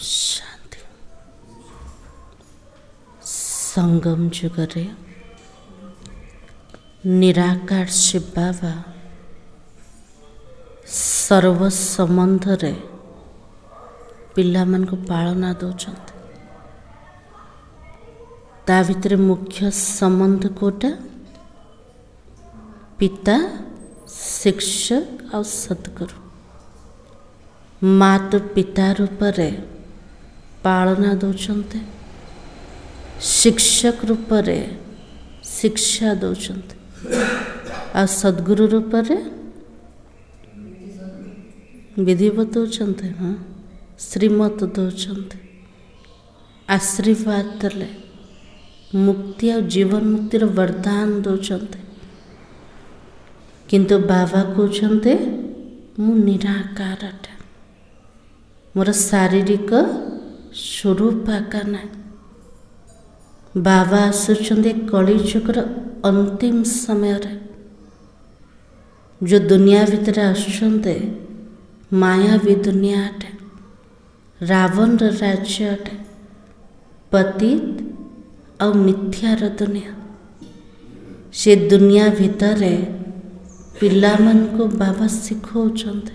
शांति संगम जुगरे निराकार शिव बाबा सर्व संबंधरे पिला मन को पालना दौरान ता भितर मुख्य संबंध कोटा पिता शिक्षक और सद्गुरु माँ तो पिता रूप रे पालना दौरान शिक्षक रूप रे शिक्षा दौरान और सद्गुरु रूप रे विधिवत दौरान हाँ श्रीमत दौरान आशीर्वाद देले मुक्ति और जीवन मुक्तिर वरदान दौरान किंतु बाबा कहते मु निराकार अटे मोर शारीरिक स्वरूप आकार ना बाबा आसुचंदे कली जुगर अंतिम समय रे जो दुनिया भीतर आसुचंदे मायावी दुनिया अटे रावण राज्य अटे पतित और मिथ्यार दुनिया से दुनिया भितर पिला मन को बाबा शिखौचंदे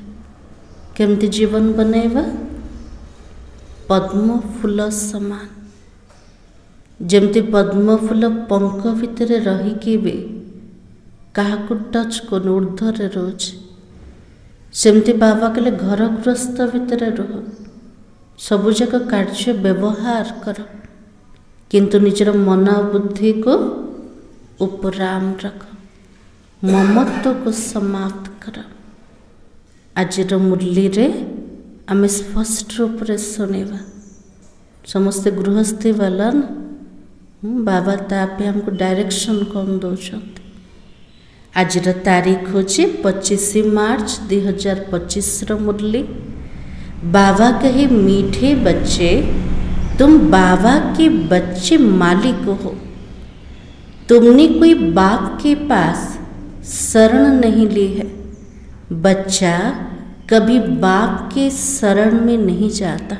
केमती जीवन बनेवा पद्म फूल समान जमती पद्म फूल पंख भितर रहीकि भी काहाकु टच को ऊर्ध्वर रोज सेमती बाबा कहले घर गृहस्थ भितर रह सबुजाक कार्य व्यवहार कर किंतु निजर मन बुद्धि को उपराम रख ममत्व को समाप्त कर आज मुरली रे आम स्पष्ट रूप से शुणा समस्ते गृहस्थी वाला न बाबा तापे हमको डायरेक्शन कौन दौरान आज तारीख हूँ 25 मार्च 2025 मुरली बाबा कहे मीठे बच्चे तुम बाबा के बच्चे मालिक हो तुमने कोई बाप के पास शरण नहीं ली है बच्चा कभी बाप के शरण में नहीं जाता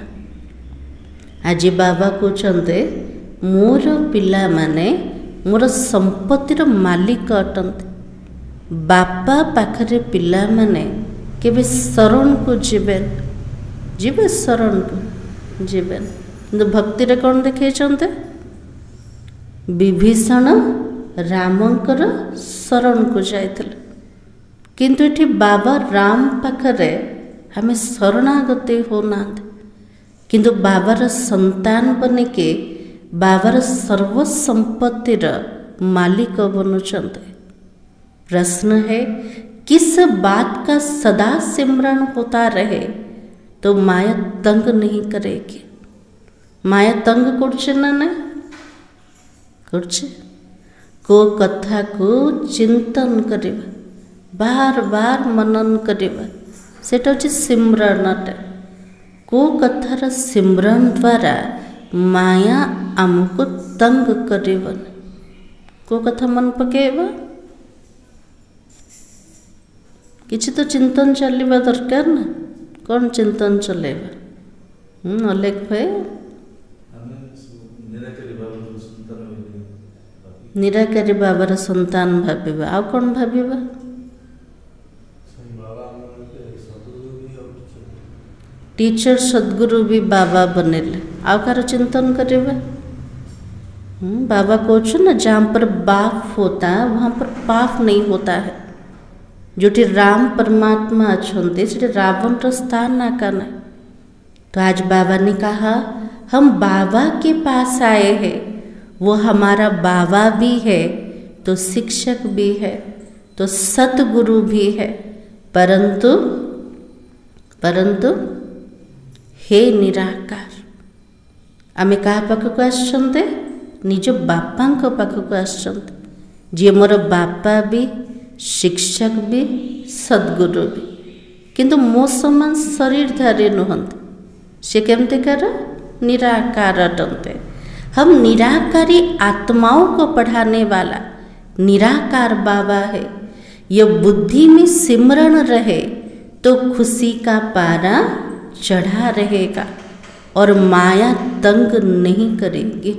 आज बाबा कहते मोर पिला माने मोर संपत्तिर मालिक अटंती बापा पाखरे पिला माने केबे शरण को जीवेन जीवे शरण को जीवेन किंतु भक्ति रे कौन देखे विभीषण रामंकर शरण को जाइथिले किंतु एठी बाबा राम पाखरे हमें शरणागति होना किंतु बाबार संतान बने के बाबार सर्व संपत्तिर मालिक बनुचंते प्रश्न है किस बात का सदा सिमरण होता रहे तो माया तंग नहीं करेगी माया तंग करछे ना ना करछे को कथा को चिंतन करिबा बार बार मनन करिबा सेटा होछि सिमरण अटे को कथार सिमरण द्वारा माया आमको तंग करिबन को कथा मन पकेबा किछि तो चिंतन चलिबा दरकार ना कौन चिंतन चलेबा अलेख भाई निराकारी बाबार संतान भाविबा आ कौन भाविबा टीचर सद्गुरु भी बाबा बनेले आ कार चिंतन करेबा बाबा कहछो ना जहाँ पर बाप होता है वहाँ पर पाप नहीं होता है जोटी राम परमात्मा अच्छे से रावण का स्थान ना करना तो आज बाबा ने कहा हम बाबा के पास आए हैं वो हमारा बाबा भी है तो शिक्षक भी है तो सतगुरु भी है परंतु हे निराकार आमे कहा पाखक आसछन्ते निज बापांक पाखक आसछन्ते जे मोर बापा भी शिक्षक भी सद्गुरु भी किंतु मो समान शरीरधारी नुहंते से केमते कर निराकार अटंते हम निराकारी आत्माओं को पढ़ाने वाला निराकार बाबा है यह बुद्धि में सिमरण रहे तो खुशी का पारा चढ़ा रहेगा और माया तंग नहीं करेगी।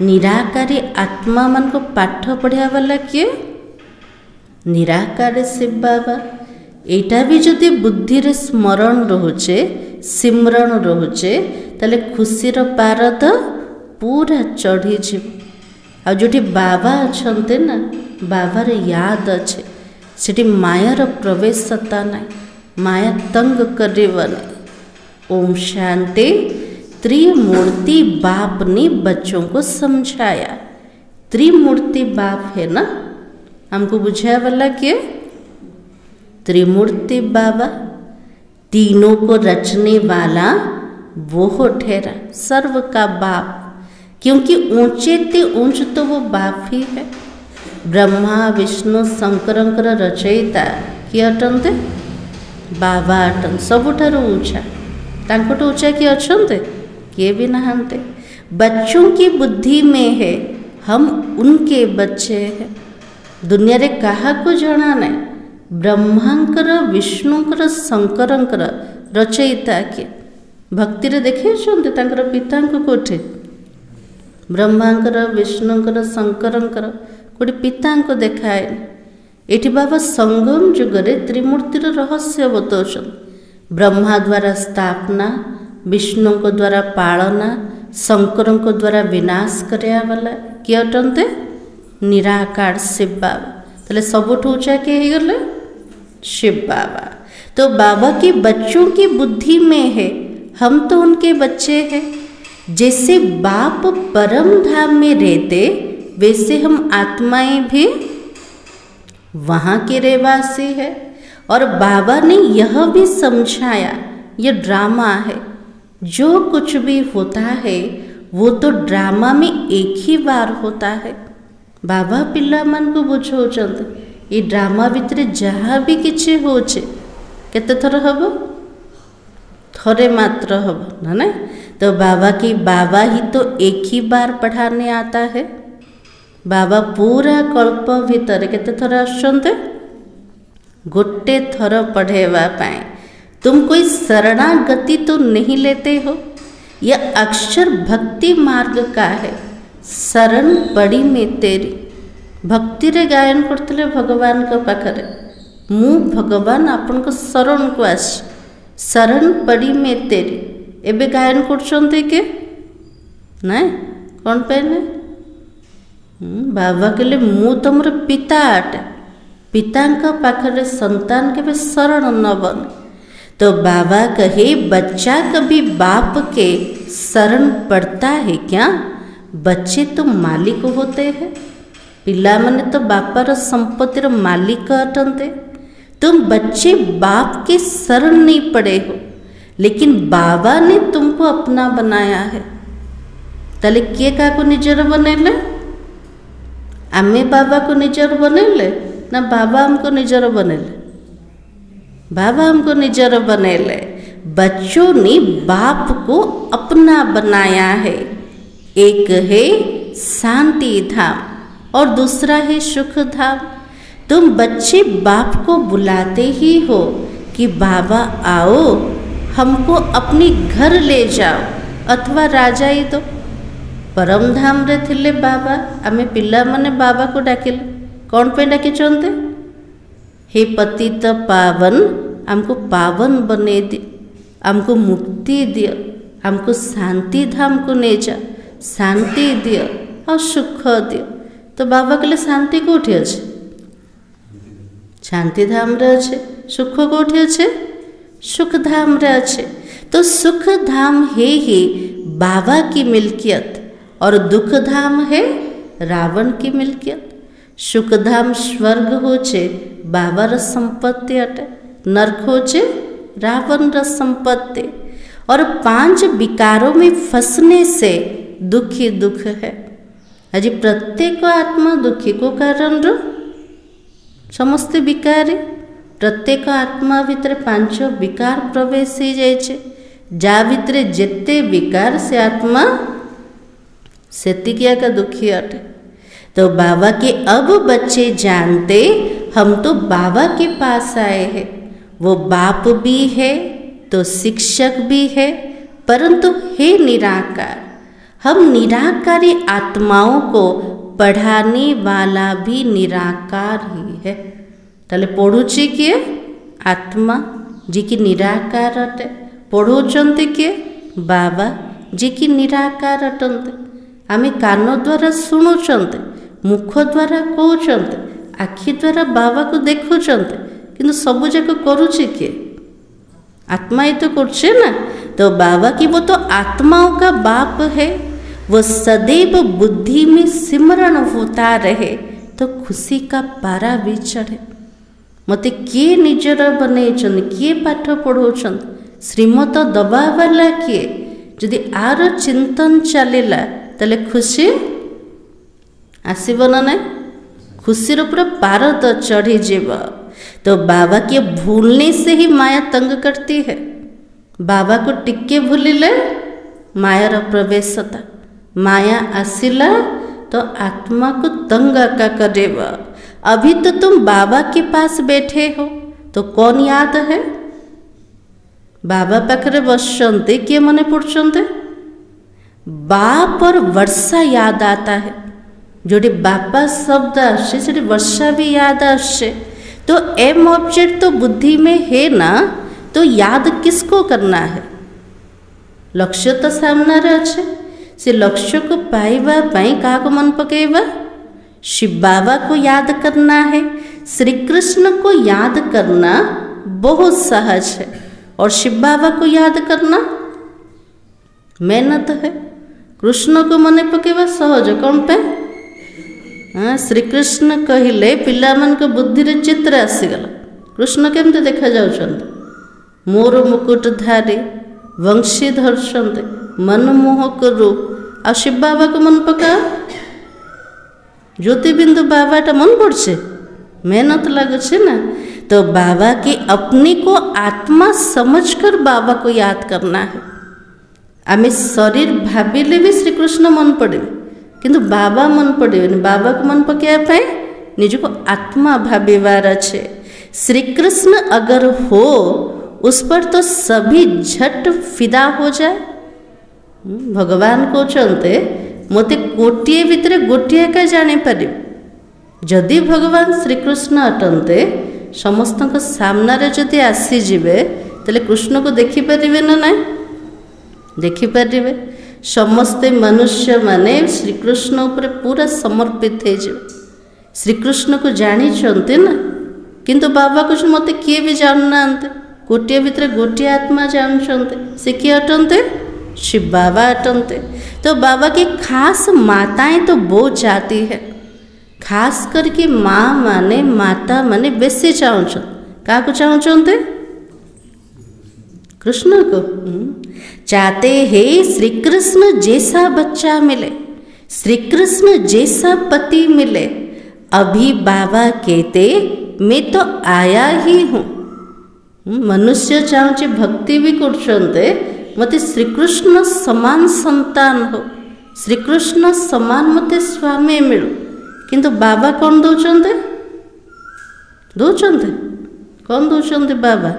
निराकारी आत्मा मन को पाठ पढ़िया वाला किए? निराकार शिव बाबा। एटा भी जदि बुद्धि रे स्मरण रोचे, सिमरण रोचे, ताले खुशीर पार तो पूरा चढ़ी जीव। आ जोटी बाबा अछंते ना, बाबार याद अच्छे, सेठी मायार प्रवेशता ना, माया तंग करेवन। ओम शांति। त्रिमूर्ति बाप ने बच्चों को समझाया। त्रिमूर्ति बाप है ना, हमको बुझाया वाला के त्रिमूर्ति बाबा, तीनों को रचने वाला वो ठहरा, सर्व का बाप। क्योंकि ऊंचे ते ऊंच तो वो बाप ही है। ब्रह्मा विष्णु शंकरंकर रचयिता किए अटंते? बाबा अटन। सबुठार ऊंचा, तांकोटू ऊंचा किए अछंते? किए भी नहांते। बच्चों की बुद्धि में है, हम उनके बच्चे हैं। दुनिया रे कहा को जना नहीं, ब्रह्मांकर विष्णुंकर शंकरंकर रचयिता किए। भक्ति रे देखे छंते तांकर पितांको कोठे? ब्रह्मांकर विष्णुंकर शंकरंकर कोटी पितांको देखाए। एठी बाबा संगम जुगरे त्रिमूर्तिर रहस्य बतौछन। ब्रह्मा द्वारा स्थापना, विष्णु को द्वारा पालना, शंकर को द्वारा विनाश करया वाला किए अटंते? निराकार शिव बाबा। ताले सबुठ ऊंचा के ही गले शिव बाबा। तो बाबा के बच्चों की बुद्धि में है, हम तो उनके बच्चे हैं। जैसे बाप परम धाम में रहते, वैसे हम आत्माएं भी वहाँ के रहवासी है। और बाबा ने यह भी समझाया, यह ड्रामा है। जो कुछ भी होता है वो तो ड्रामा में एक ही बार होता है। बाबा पिला मन को बुझाउछंत, ये ड्रामा भितर जहाँ भी किछि होछे केते थर हबो? थरे मात्र हबो ना। ना तो बाबा की बाबा ही तो एक ही बार पढ़ाने आता है। बाबा पूरा कल्प भितर केते थर आछंते? गोटे थर पढ़ेवा पाए। तुम कोई शरणागति तो नहीं लेते हो। यह अक्षर भक्ति मार्ग का है। शरण पड़ी में तेरी। भक्ति रे गायन करते भगवान का पाखरे, मु भगवान आपन को शरण को आसी, शरण पड़ी में तेरी। एबे गायन करछन्ते के ना कौन पेने? बाबा कहले मु तुमर पिता अटे। पिता पाखरे संतान के शरण न बन। तो बाबा कहे बच्चा कभी बाप के शरण पड़ता है क्या? बच्चे तो मालिक होते हैं। पिला माने तो बापार संपत्तिर मालिक अटंते। तुम बच्चे बाप के शरण नहीं पड़े हो, लेकिन बाबा ने तुमको अपना बनाया है। ताले किए का को निजर बनेले? आमे बाबा को निजर बनेले ना बाबा हमको निजर बनेले? बाबा हमको निजर बनेले। बच्चों ने बाप को अपना बनाया है। एक है शांति धाम और दूसरा है सुख धाम। तुम बच्चे बाप को बुलाते ही हो कि बाबा आओ हमको अपनी घर ले जाओ अथवा राजा ही दो। परम धाम रे थिले बाबा, आमे पिला माने बाबा को डाकिले कौन पे डाके चलते? हे पतित पावन, हमको पावन बने दे, हमको मुक्ति दियो, हमको शांति धाम को ले जा, शांति दियो और सुख दियो। तो बाबा कहले शांति कोठी अच्छे? शांति धाम रे अच्छे। सुख कोठी अच्छे? सुख धाम रे अच्छे। तो सुख धाम है ही बाबा की मिल्कियत और दुख धाम है रावण की मिल्कियत। सुख धाम स्वर्ग होचे बाबार संपत्ति अटे, नरक होचे रावण र संपत्ति। और 5 विकारों में फंसने से दुख ही दुख है। आज प्रत्येक आत्मा दुखी को कारण रो समस्ते विकारी। प्रत्येक आत्मा भितर 5 विकार प्रवेश ही जाइछे। जा भितर जेते विकार से आत्मा सेतिकिया का दुखी अटे। तो बाबा के अब बच्चे जानते हम तो बाबा के पास आए हैं। वो बाप भी है तो शिक्षक भी है, परंतु हे निराकार, हम निराकारी आत्माओं को पढ़ाने वाला भी निराकार ही है। ताले पढ़ुची किए? आत्मा जी की निराकार अटे। पढ़ौचंते किए? बाबा जी की निराकार अटंते। आमे कान द्वारा शुणुचंते, मुख द्वारा कहउचंते, आखि द्वारा बाबा को देखुचंते, किंतु सबु जाक करुची किए? आत्मा ही तो करछे ना। तो बाबा की वो तो आत्माओं का बाप है, वो सदैव बुद्धि में सिमरण होता रहे तो खुशी का पारा भी चढ़े। मते किए निजर बने, किए पाठ पढ़ौछन, श्रीमत दबा वाला किए? जदि आर चिंतन चलेला तले खुशी आसीब ना नहीं? खुशीर पूरा पार तो चढ़ी जीव। तो बाबा के भूलने से ही माया तंग करती है। बाबा को टिके भूलिले मायार प्रवेशता, माया आसिला तो आत्मा को तंग का करेगा। अभी तो तुम बाबा के पास बैठे हो तो कौन याद है? बाबा पाखरे बसते किए मने पड़ते? बाप और वर्षा याद आता है। जोड़ी बापा शब्द आसे से वर्षा भी याद आसे। तो एम ऑब्जेक्ट तो बुद्धि में है ना, तो याद किसको करना है? लक्ष्य तो सामने अच्छे, से लक्ष्य को पाइबा पाई क्या को मन पकेबा? शिव बाबा को याद करना है। श्री कृष्ण को याद करना बहुत सहज है, और शिव बाबा को याद करना मेहनत है। कृष्ण को मन पकेबा सहज कौन पे? हाँ, श्री कृष्ण कहले पिला मन को बुद्धि रे चित्र आसीगला। कृष्ण केमते देखा जाउछंत? मोर मुकुटधारी, वंशी धरछंते, मनमोहक रूप। आ शिव बाबा को मन पका? ज्योतिबिंदु बाबाटा मन पड़े? मेहनत लगछे ना। तो बाबा की अपने को आत्मा समझकर बाबा को याद करना है। आमे शरीर भाविले भी श्री कृष्ण मन पड़े, किंतु बाबा मन पड़े। बाबा को मन पकड़ा निज को आत्मा भाविवार अच्छे। श्री कृष्ण अगर हो उस पर तो सभी झट फिदा हो जाए। भगवान कहते मते गोटे भितर गोटे का जानी पारि। जदि भगवान श्रीकृष्ण अटंते समस्त सामने जदि आसीजे तेल कृष्ण को देखिपारे ना ना? देखिपारे। समस्ते मनुष्य माने श्रीकृष्ण उपर पूरा समर्पित हो। श्रीकृष्ण को जानी ना, किंतु बाबा कुछ मत किए भी जानना। गोटे भितर गोटे आत्मा जानते। से किए अटंते? शिव बाबा अटंते। तो बाबा की खास माताएं तो बहुत जाती है। खास करके माँ माने माता माने बेसी चाहूँ। क्या को चाहते? कृष्ण को चाहते हैं श्री कृष्ण जैसा बच्चा मिले, श्री कृष्ण जैसा पति मिले। अभी बाबा कहते मैं तो आया ही हूँ। मनुष्य चाहूँ भक्ति भी करते मते श्रीकृष्ण समान संतान हो, श्रीकृष्ण समान मते स्वामी मिलू। किंतु बाबा कौन दौरान? कौन दौरान बाबा?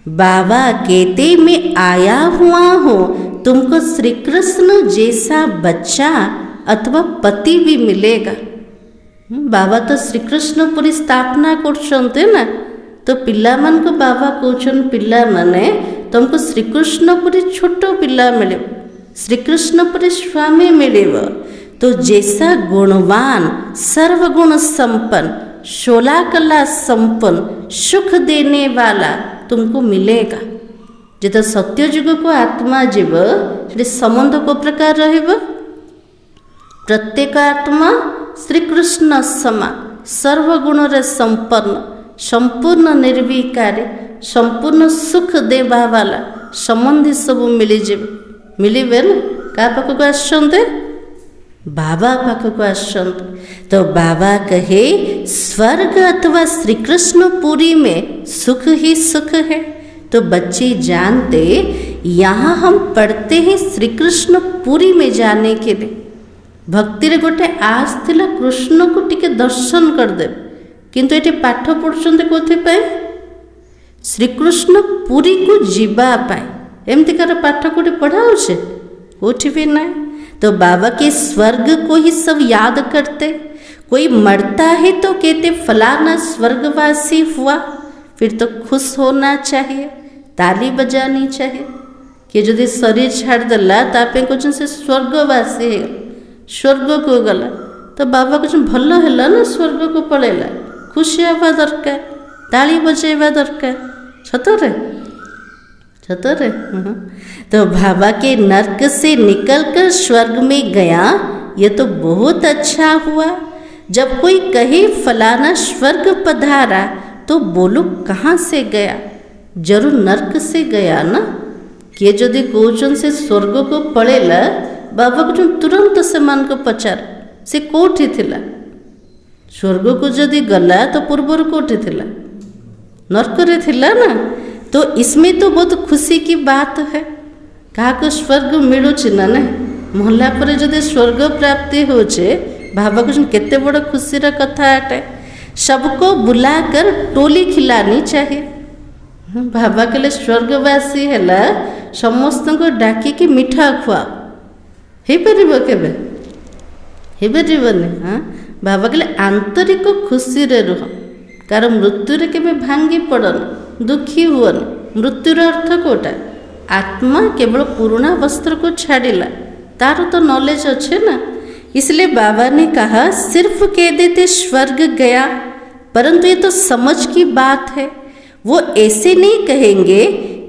बाबा कहते मैं आया हुआ हूँ, तुमको श्री कृष्ण जैसा बच्चा अथवा पति भी मिलेगा। बाबा तो श्री कृष्ण पूरी स्थापना करछन्ते ना। तो पिला मन को बाबा कहछन पिला माने तुमको श्री कृष्ण पूरी छोट पिला मिले, श्री कृष्ण पूरी स्वामी मिले। तो जैसा गुणवान सर्वगुण संपन्न 16 कला संपन्न सुख देने वाला तुमको मिलेगा। जिते सत्य युग को आत्मा जीव से संबंध को प्रकार रहिबो। प्रत्येक आत्मा श्री कृष्ण समान सर्वगुण रे संपन्न, संपूर्ण निर्विकारी, संपूर्ण सुख देवा वाला संबंधी सब मिलिबे ना। क्या पाखक आसते? बाबा पाखक आसते। तो बाबा कहे स्वर्ग अथवा श्री कृष्ण पुरी में सुख ही सुख है। तो बच्चे जानते यहाँ हम पढ़ते हैं श्री कृष्ण पुरी में जाने के लिए। भक्ति रे गोटे आस थिला कृष्ण को टिके दर्शन कर दे, किंतु ये पाठ पढ़ुछन्ते कोथि पाए? श्रीकृष्ण पुरी को जीवा पाए। एमतिकार पाठ कोटी पढ़ाओ कोठी भी ना। तो बाबा के स्वर्ग को ही सब याद करते। कोई मरता है तो कहते फलाना स्वर्गवासी हुआ, फिर तो खुश होना चाहिए, ताली बजानी चाहिए कि जदि शरीर छाड़ देला तापे कुछ से स्वर्गवासी है, स्वर्ग को गला। तो बाबा कुछ भल है ना, स्वर्ग को पड़ेला, खुशी हवा दरकार, ताली बजेवा दरकार। सतरे सतरे। तो बाबा के नर्क से निकलकर स्वर्ग में गया, ये तो बहुत अच्छा हुआ। जब कोई कहे फलाना स्वर्ग पधारा तो बोलो कहाँ से गया, जरूर नर्क से गया ना। किए जदि कौन से स्वर्ग को पड़ेला, बाबा को तुरंत से मान को पचार से कोठी थिला, स्वर्ग को जदि गला तो पूर्वर कोठी थिला, नर्क रे थिला ना। तो इसमें तो बहुत खुशी की बात है, कहा को स्वर्ग मिलुछि ना ना, महला पर जदि स्वर्ग प्राप्ति होचे, बाबा को केते बड़ खुशी रा कथा अटे। सबको बुलाकर टोली खिलानी चाहिए। बाबा कहले स्वर्गवासी है समस्त को डाकिकी मिठा खुआ हो पारे। हाँ, बाबा कहले आंतरिक खुशी रे रुह, कार मृत्यु रे केबे भांगी पड़न, दुखी हुअन। मृत्युर अर्थ कोटा, आत्मा केवल पुराना वस्त्र को छाड़िला, तार तो नॉलेज अच्छे ना। इसलिए बाबा ने कहा सिर्फ कह देते स्वर्ग गया, परंतु ये तो समझ की बात है। वो ऐसे नहीं कहेंगे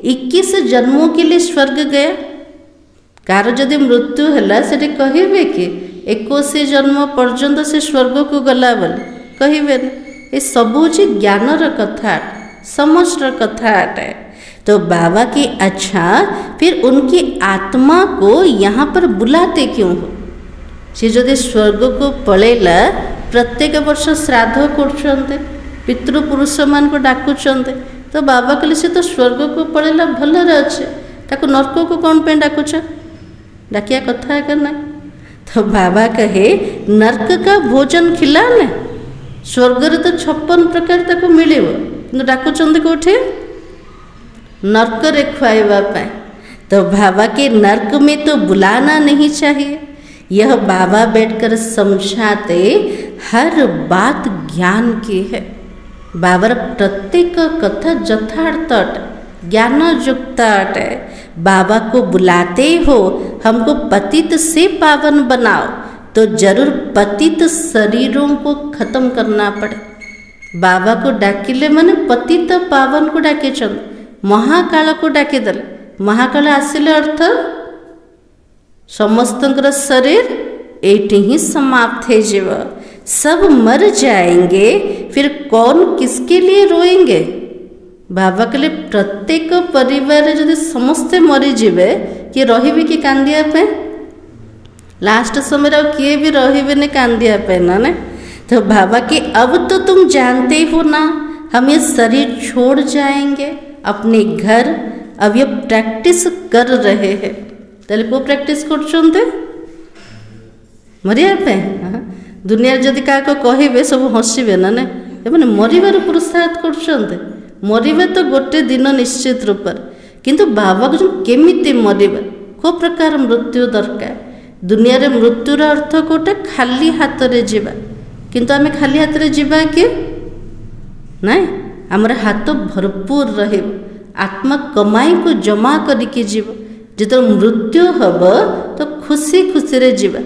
21 जन्मों के लिए स्वर्ग गया, कार जदि मृत्यु है से कहे कि 21 जन्म पर्यंत से स्वर्ग को गला बोले कहे। ये सब हूँ ज्ञानर कथा, समझर कथा अटे। तो बाबा की अच्छा फिर उनकी आत्मा को यहाँ पर बुलाते क्यों हो? सी जदि स्वर्ग को पड़ेला, प्रत्येक वर्ष श्राद्ध कर पितृपुरुष मान को डाकुचंते। तो बाबा कहले से तो स्वर्ग को पड़ेला भलरे अच्छे, ताको नर्क को कौन पे डाकुच, डाकिया कथा है ना। तो बाबा कहे नर्क का भोजन खिलाने, स्वर्ग रे तो 56 प्रकार ताको मिलिव, किंतु डाकुचंते कोठे नर्क रे खुआइबा पाए। तो बाबा के नर्क में तो बुलाना नहीं चाहिए। यह बाबा बैठकर समझाते, हर बात ज्ञान की है। बाबर प्रत्येक कथा यथार्थ ज्ञान युक्त अटे। बाबा को बुलाते हो हमको पतित से पावन बनाओ, तो जरूर पतित शरीरों को खत्म करना पड़े। बाबा को डाकिले माने पतित पावन को डाके चल, महाकाल को डाके दले, महाकाल आसिले अर्थ समस्तंकर शरीर एटी ही समाप्त है जीव, सब मर जाएंगे, फिर कौन किसके लिए रोएंगे? बाबा कहले प्रत्येक परिवार जदि समस्ते मरी जीवे, किए रहिबे कि कांदिया पे? लास्ट समय किए भी रहिबे ने कांदिया पे ना ने। तो बाबा कि अब तो तुम जानते हो ना, हम ये शरीर छोड़ जाएंगे अपने घर। अब ये प्रैक्टिस कर रहे हैं। ताले को प्रैक्टिस करछन्ते मरिया पे। दुनिया जदि क्या कहे सब हसबे ना ना, एमने मरबार पुरुषार्थ करछन्ते। मरवा तो गोटे दिन निश्चित रूप, किंतु बाबा को केमिति मरवा, को प्रकार मृत्यु दरकार। दुनिया रे मृत्युर अर्थ कोटे खाली हाथ रे जीवा, किंतु आमे खाली हाथ रे जीवा कि नाई, आमर हाथ भरपूर रहे, आत्मा कमाई को जमा करके जीव। जो मृत्यु हम तो खुशी खुशी रे जीवा,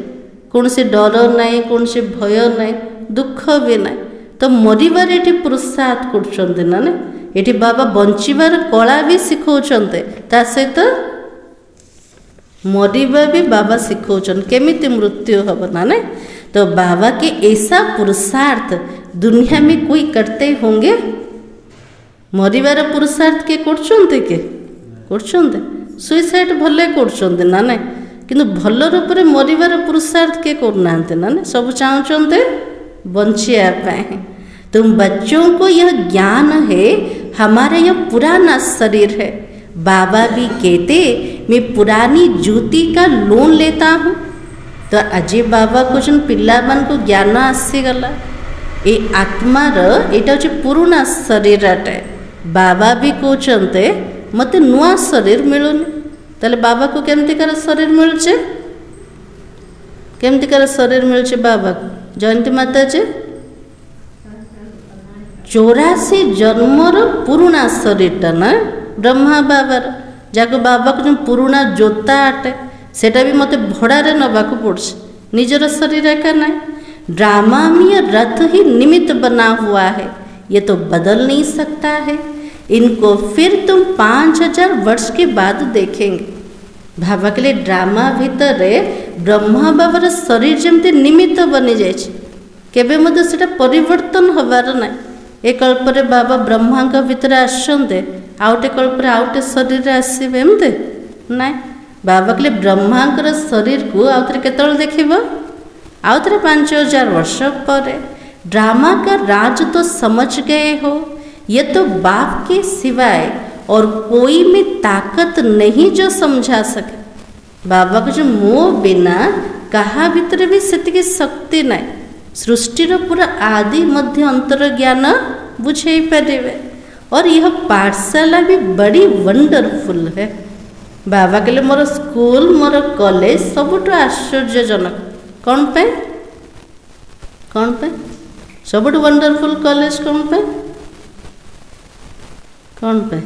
कौन से डर नाई, कौन से भय नाई, दुख भी नाई। तो मरबार ये पुरुषार्थ कर ना ना, ये बाबा बंचार कला भी शिखौते, ता सहित मरवा भी बाबा शिखौन केमिति मृत्यु हम ना ना। तो बाबा के ऐसा पुरुषार्थ दुनिया में कोई करते होंगे? मरबार पुरुषार्थ के करछन्ते के करछन्ते, सुइसाइड भले करछन्ते ना ना, किंतु भल रूप में मरबार पुरुषार्थ के करना ना ना, सब चाहते बंचिया पाए। तुम बच्चों को यह ज्ञान है, हमारा यह पुराना शरीर है। बाबा भी कहते मैं पुरानी जूती का लोन लेता हूँ। तो आज बाबा कुछ पिला मान को ज्ञान आसीगला, ये आत्मार यहाँ हूँ पुराना शरीर अटे। बाबा भी कहते मत नुआ शरीर मिलुनि, ताले बाबा को केमतिकार शरीर मिलचे, केमतिकार शरीर मिलचे बाबा को? जयंती माता जी 84 जन्मर पुराना शरीरटा ना ब्रह्मा बाबार, जाको बाबा को जो पुराना जोता आटे सेटा भी मते भड़ारे नबाकू पड़ছে, निजर शरीर का ना। ड्रामा में रथ ही निमित्त बना हुआ है, ये तो बदल नहीं सकता है। इनको फिर तुम 5000 वर्ष के बाद देखेंगे। भावा के लिए ड्रामा भीतर ब्रह्मा बाबार शरीर जमती निमित्त बनी जाए, केबे मते सेटा परिवर्तन हबार ना। एक कल्परे बाबा ब्रह्मा का भीतर आसते, आउटे कल्परे आउटे शरीर आसबे एमते ना। बाबा के लिए ब्रह्मांकर शरीर को आउथरे केतल देखिबो, आउथरे 5000 वर्ष पर। ड्रामा का राज तो समझ गए हो, ये तो बाप के सिवाय और कोई में ताकत नहीं जो समझा सके। बाबा को जो मोह बिना कहा भीतर भी सेतिकी शक्ति ना, सृष्टिर पूरा आदि मध्य अंतर ज्ञान बुझे पारे। और यह पाठशाला भी बड़ी वंडरफुल है। बाबा के लिए मोर स्कूल मोर कॉलेज सबुठ आश्चर्यजनक। कौन पे कौन पे सबुठ वंडरफुल कॉलेज कौन पे कौन पे?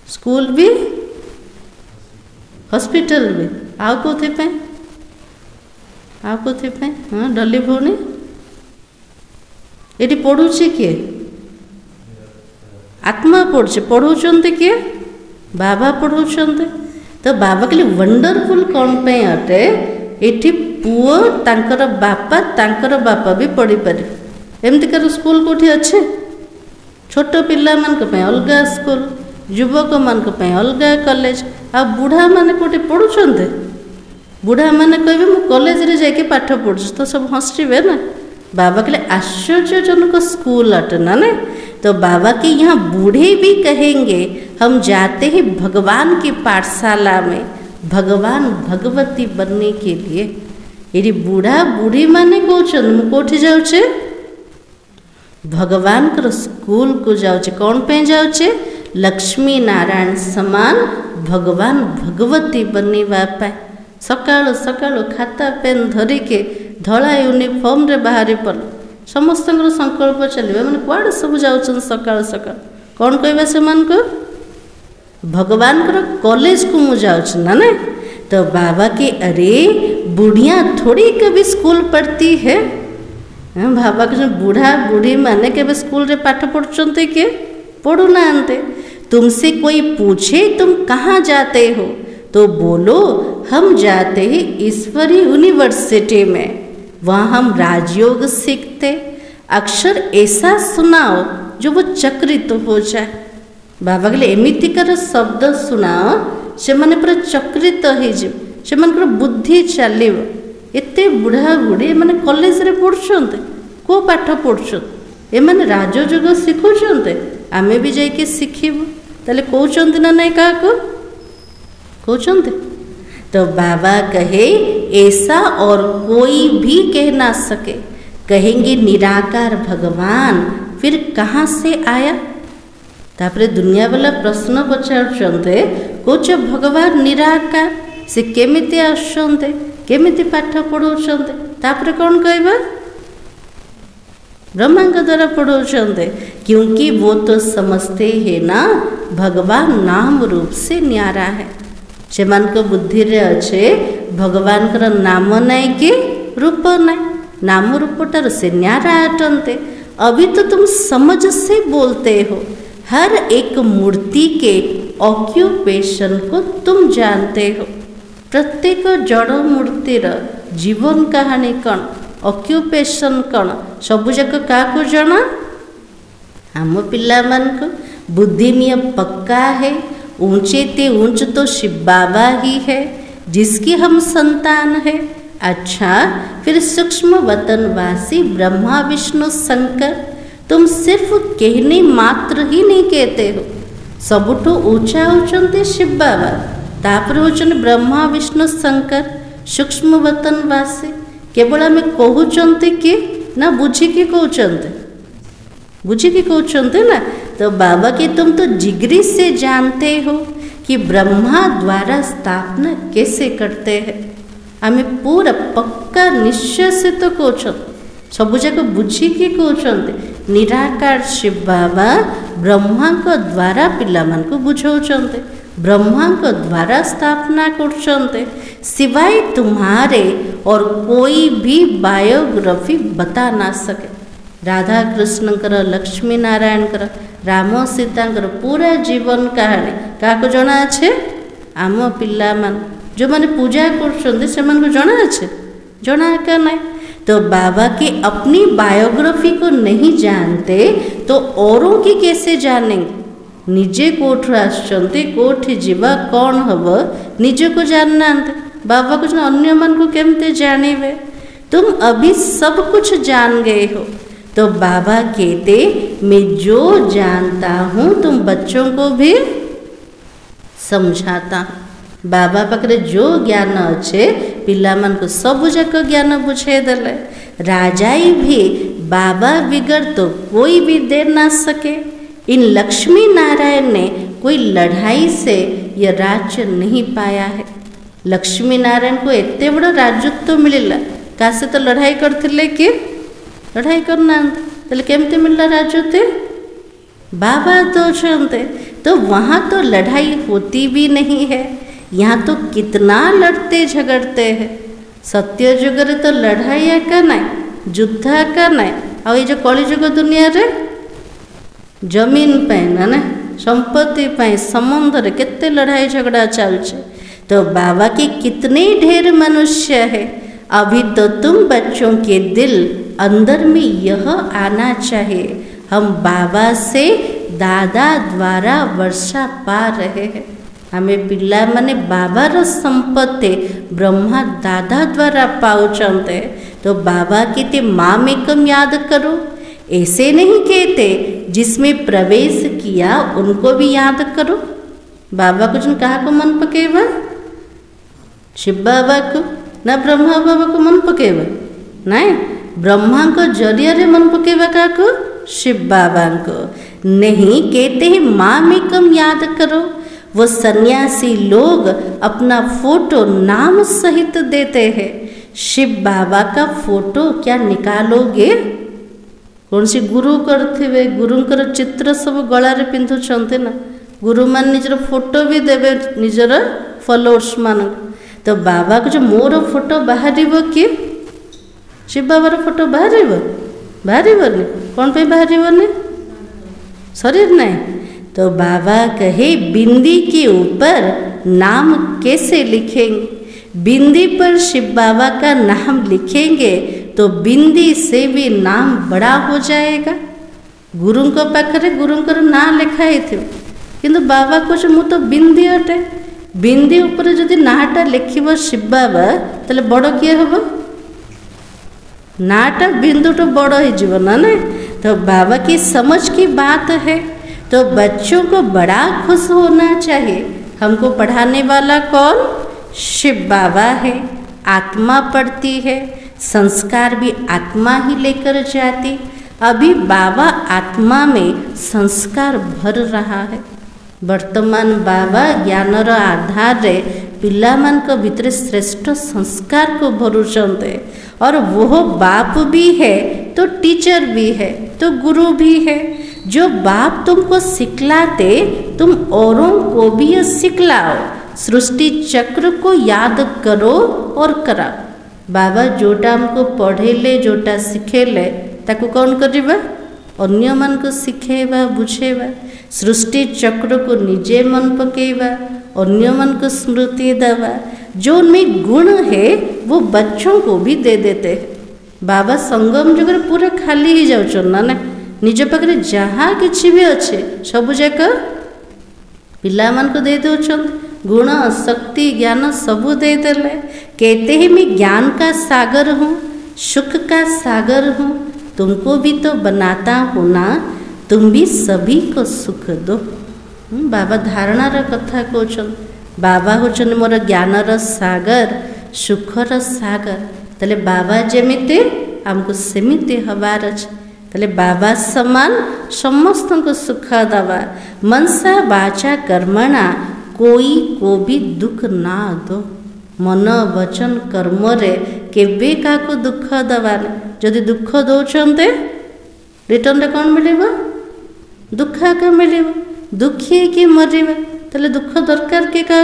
स्कूल भी हॉस्पिटल भी आउ कोथि पे आउ कोथि पे? हाँ डली भौणी ये पढ़ुची किए? आत्मा पढ़ुचे, पढ़ाऊँ किए? बाबा पढ़ाऊँ। तो बाबा के लिए वंडरफुल कौन पे अटे? ये पुओ तांकर बापा भी पढ़ी पारे। एमतिकार स्कूल कोठी अच्छे? छोट पिला मान अलग स्कूल, युवक मान अलग कॉलेज, आ बुढ़ा माने कोठी पढ़ुछन्ते? बुढ़ा माने कहबे मु कॉलेज रे जाके पाठ पढ़छ, तो सब हंसबे ना। बाबा के लिए आश्चर्यजनक स्कूल अटे ना। तो बाबा के यहाँ बूढ़े भी कहेंगे हम जाते हैं भगवान की पाठशाला में भगवान भगवती बनने के लिए। यदि बूढ़ा बूढ़ी माने कहते कौटी जाऊे? भगवान कर स्कूल को जाऊे। कौन पे जाऊे? लक्ष्मी नारायण समान भगवान भगवती बनवा पाए। सकाळु सकाळु खाता पेन धरिके धला यूनिफॉर्म रे बाहरी पड़ समस्त संकल्प चलिए मैंने कुआड़े सब जाऊँ सकाल सकाल। कौन कहबा से मान को? भगवान कर कॉलेज को मु जाऊँ ना। ना तो बाबा के अरे बुढ़िया थोड़ी कभी स्कूल पढ़ती है। बाबा के बूढ़ा बूढ़ी माने के स्कूल रे पाठ पढ़ुचंते के? पढ़ू ना। तुमसे कोई पूछे तुम कहाँ जाते हो तो बोलो हम जाते हैं ईश्वरी यूनिवर्सिटी में, वहाँ हम राजयोग सीखते। अक्षर ऐसा सुनाओ जो वो चक्रित तो हो जाए। बाबा के लिए एमितिकार शब्द सुनाओ से माने पूरा चक्रित हो बुद्धि चलो। एते बुढ़ा बुढ़ी माने कॉलेज रे पढ़ुछन्ते, को पाठ पढ़ुछन्ते? एमाने राजयोग शिखुछन्ते, आमे भी जाइके शिखिबु। ताले कहउछन्ते ना नहीं का को कहउछन्ते? तो बाबा कहे ऐसा और कोई भी कह ना सके। कहेंगे निराकार भगवान फिर कहाँ से आया? तापरे दुनिया वाला प्रश्न पचारुचंते कोच भगवान निराकार से केमिति आसुचंते, केमिति पाठ पढ़ाउचंते? तापरे कौन कहबा? ब्रह्मा के द्वारा पढ़ाउचंते, क्योंकि वो तो समझते हैं ना भगवान नाम रूप से न्यारा है। से मान को बुद्धि रे अच्छे भगवान का नाम नहीं कि रूप नहीं, नाम रूपटार से न्यारा अटंते। अभी तो तुम समझ से बोलते हो, हर एक मूर्ति के ऑक्यूपेशन को तुम जानते हो। प्रत्येक जड़ मूर्तिर जीवन कहानी कौन, ऑक्यूपेशन कौन, सबू जाक क्या जना? आम पिला मान को बुद्धि में पक्का है। ऊंचे ते ऊंच तो शिव बाबा ही है जिसकी हम संतान है। अच्छा फिर सूक्ष्म वतनवासी ब्रह्मा विष्णु शंकर तुम सिर्फ कहने मात्र ही नहीं कहते हो। सबुठो ऊंचा होचंते शिव बाबा, तापर होचन ब्रह्मा विष्णु शंकर सूक्ष्म वतनवासी। केवल आम कहते कि ना बुझिकी कहते? बुझिकी कहते ना। तो बाबा की तुम तो जिगरी से जानते हो कि ब्रह्मा द्वारा स्थापना कैसे करते हैं। आमे पूरा पक्का निश्चय से तो कहते सबुजाक बुझिकी कहते निराकार शिव बाबा ब्रह्मा को द्वारा पिला मान को बुझाउछन्ते, ब्रह्मा को द्वारा स्थापना करछन्ते। सिवाय तुम्हारे और कोई भी बायोग्राफी बता ना सके। राधा कृष्णकर, लक्ष्मी नारायणकर, राम सीतांकर पूरा जीवन कहानी क्या जना अच्छे? आम पिला मान जो मैंने पूजा कर जना अच्छे? जना क्या नहीं। तो बाबा की अपनी बायोग्राफी को नहीं जानते तो औरों की कैसे जानेंगे? निजे कोठु आसचंते कोठी जीवा कौन हब निजे को जानना बाबा कुछ अन्य मन को केमते जानिबे? तुम अभी सब कुछ जान गए हो। तो बाबा कहते मैं जो जानता हूँ तुम बच्चों को भी समझाता हूँ। बाबा पाखे जो ज्ञान अच्छे पिला मान को सब जाक ज्ञान बुझे देले। राजाई भी बाबा बिगड़ तो कोई भी दे ना सके। इन लक्ष्मी नारायण ने कोई लड़ाई से यह राज्य नहीं पाया है। लक्ष्मी नारायण को एते बड़ा राजत्व मिलला का से तो लड़ाई करथिले कि लड़ाई करना तेल केमते मिलला राजत्व? बाबा दौड़ते। तो वहाँ तो लड़ाई होती भी नहीं है। यहाँ तो कितना लड़ते झगड़ते हैं। सत्य जुगरे तो लड़ाई का नहीं, युद्ध का नहीं। और ये जो कलिजुग दुनिया रे जमीन पे ना संपत्ति पे संबंध रे कितने लड़ाई झगड़ा चलছে। तो बाबा के कितने ढेर मनुष्य है। अभी तो तुम बच्चों के दिल अंदर में यह आना चाहिए हम बाबा से दादा द्वारा वर्षा पा रहे हैं। हमें पिला माने बाबार संपत्ति ब्रह्मा दादा द्वारा पाउचंते। तो बाबा कहते माम एकम याद करो। ऐसे नहीं कहते जिसमें प्रवेश किया उनको भी याद करो। बाबा कुछ न कहा को मन पकेवा? शिव बाबा को ना ब्रह्मा बाबा को मन पकेवा? नहीं, ब्रह्मा को जरिया रे मन पकेवा का को? शिव बाबा को नहीं। कहते हैं माम एकम याद करो। वो सन्यासी लोग अपना फोटो नाम सहित देते हैं। शिव बाबा का फोटो क्या निकालोगे? कौन सी गुरु करथिबे गुरुंकर चित्र सब गलारे पिंधुछन्ते ना। गुरु मान निजर फोटो भी देवे निजर फॉलोअर्स मान। तो बाबा को जो मोर फोटो बाहरिबो कि शिव बाबार फोटो बाहरिबो? बाहरिबोनी। कौन पे बाहरिबोनी? शरीर नहीं। तो बाबा कहे बिंदी के ऊपर नाम कैसे लिखेंगे? बिंदी पर शिव बाबा का नाम लिखेंगे तो बिंदी से भी नाम बड़ा हो जाएगा। गुरु को पाखरे गुरु को ना लिखा ही थे किंतु बाबा कुछ मु तो बिंदी अटे। बिंदी ऊपर जदि नाटा लिखिब शिव बाबा ताले बड़ किए हम? नाटा बिंदु तो बड़ ही जीवन ना। तो बाबा की समझ की बात है। तो बच्चों को बड़ा खुश होना चाहिए। हमको पढ़ाने वाला कौन? शिव बाबा है। आत्मा पढ़ती है, संस्कार भी आत्मा ही लेकर जाती। अभी बाबा आत्मा में संस्कार भर रहा है। वर्तमान बाबा ज्ञानर आधार रे पिला मान को भीतर श्रेष्ठ संस्कार को भरुचंते। और वो बाप भी है तो टीचर भी है तो गुरु भी है। जो बाप तुमको सिखलाते तुम औरों को भी यह सिखलाओ। सृष्टि चक्र को याद करो और कराओ। बाबा जोटा हमको पढ़ेले जोटा सिखेले ताको कौन करिबा? अन्य मन को सिखेबा बुझेबा। सृष्टि चक्र को निजे मन पकेबा, अन्य मन को स्मृति देवा। जो उनमें गुण है वो बच्चों को भी दे देते हैं। बाबा संगम जुगर पूरा खाली ही जाउछन ना निज पाखे जहाँ किसी भी अच्छे सब जाक पिला मान को दे दौरान गुण शक्ति ज्ञान सबू दे देले। कहते हैं मैं ज्ञान का सागर हूँ, सुख का सागर हूँ। तुमको भी तो बनाता हूँ ना, तुम भी सभी को सुख दो। बाबा धारणार कथा कहछन। बाबा होचन मोर ज्ञानर सागर, सुखर सागर। तले बाबा जेमिति हमको सेमिति हबार अछि। ताले बाबा समान समस्त को सुख दवा मनसा वाचा कर्मणा कोई को भी दुख ना दो मन वचन कर्म रे केबे का को दुख दबाने जदि दुख दौरान रिटर्न रे कौन मिलेगा दुख का मिलेगा दुखी कि मरवा ताले दुख दरकार के क्या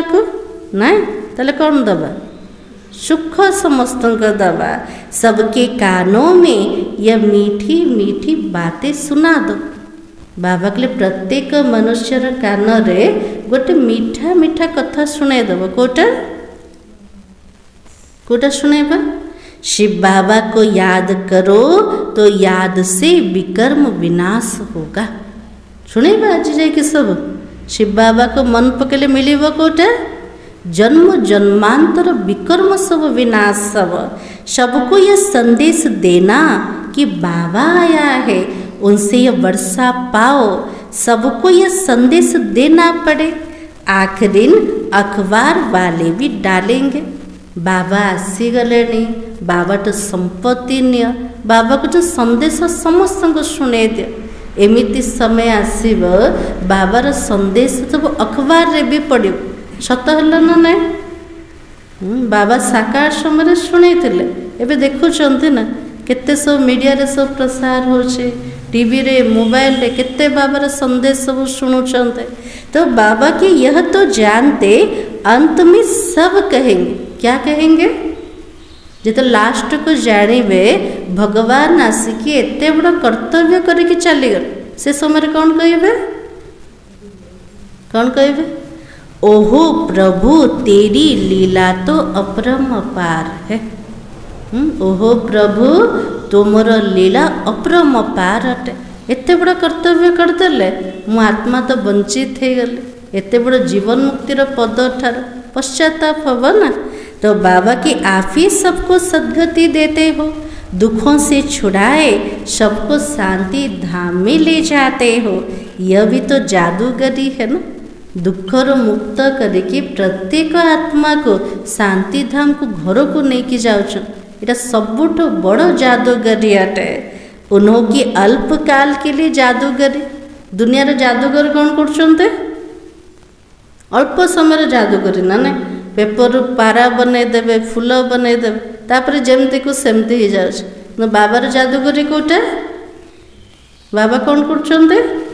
ना ताले कौन दबा सुख समस्त को दबा सबके कानों में यह मीठी मीठी बातें सुना दो बाबा के प्रत्येक मनुष्यर कान रे गोटे मीठा मीठा कथा शुणे दब कोटा शुणेबा शिव बाबा को याद करो तो याद से विकर्म विनाश होगा शुणेबा आज जाए सब शिव बाबा को मन पकड़े मिलेगा कोटा जन्म जन्मांतर विकर्म सब विनाश सबको यह संदेश देना कि बाबा आया है उनसे यह वर्षा पाओ सबको यह संदेश देना पड़े आखिरी अखबार वाले भी डालेंगे बाबा आसीगले नहीं बाबा तो संपत्ति निय बाबा को जो संदेश समस्त को शुणे दियो एमिति समय आसीब बाबार संदेश सब अखबार रे भी पड़ो सत है ना नहीं बाबा साकार समय शुणे एबे देखुं ना केते सब मीडिया रे सब प्रसार होचे टीवी रे मोबाइल रे केते बाबार संदेश सब शुणुचंते तो बाबा की यह तो जानते अंत में सब कहेंगे क्या कहेंगे जो लास्ट को जानवे भगवान आसिकी एते बड़ा कर्तव्य करके चलीगले से समय कौन कहे ओहो प्रभु तेरी लीला तो अपरंपार है ओहो प्रभु तुमर लीला अपरंपार अटे एते बड़ा कर्तव्य करदेले मु आत्मा तो वंचित हो गले एते बड़ा जीवन मुक्तिर पद ठार पश्चाताप हम ना तो बाबा की आप ही सबको सद्गति देते हो दुखों से छुड़ाए सबको शांति धाम में ले जाते हो यह भी तो जादूगरी है ना दुखर मुक्त करके प्रत्येक आत्मा को शांति धाम को घर को लेकिन जाऊँ इटा सबुठ बड़ जादूगरी अटे उन्होंने अल्पकाल के लिए जादूगरी दुनिया रे जादूगर कौन कर अल्प समय जादूगरी ना ना पेपर पारा बनईदेवे फूल बनईदेवे तापर जमती को सेमती ही जाऊँ बाबार जादूगरी कोटा बाबा कौन कर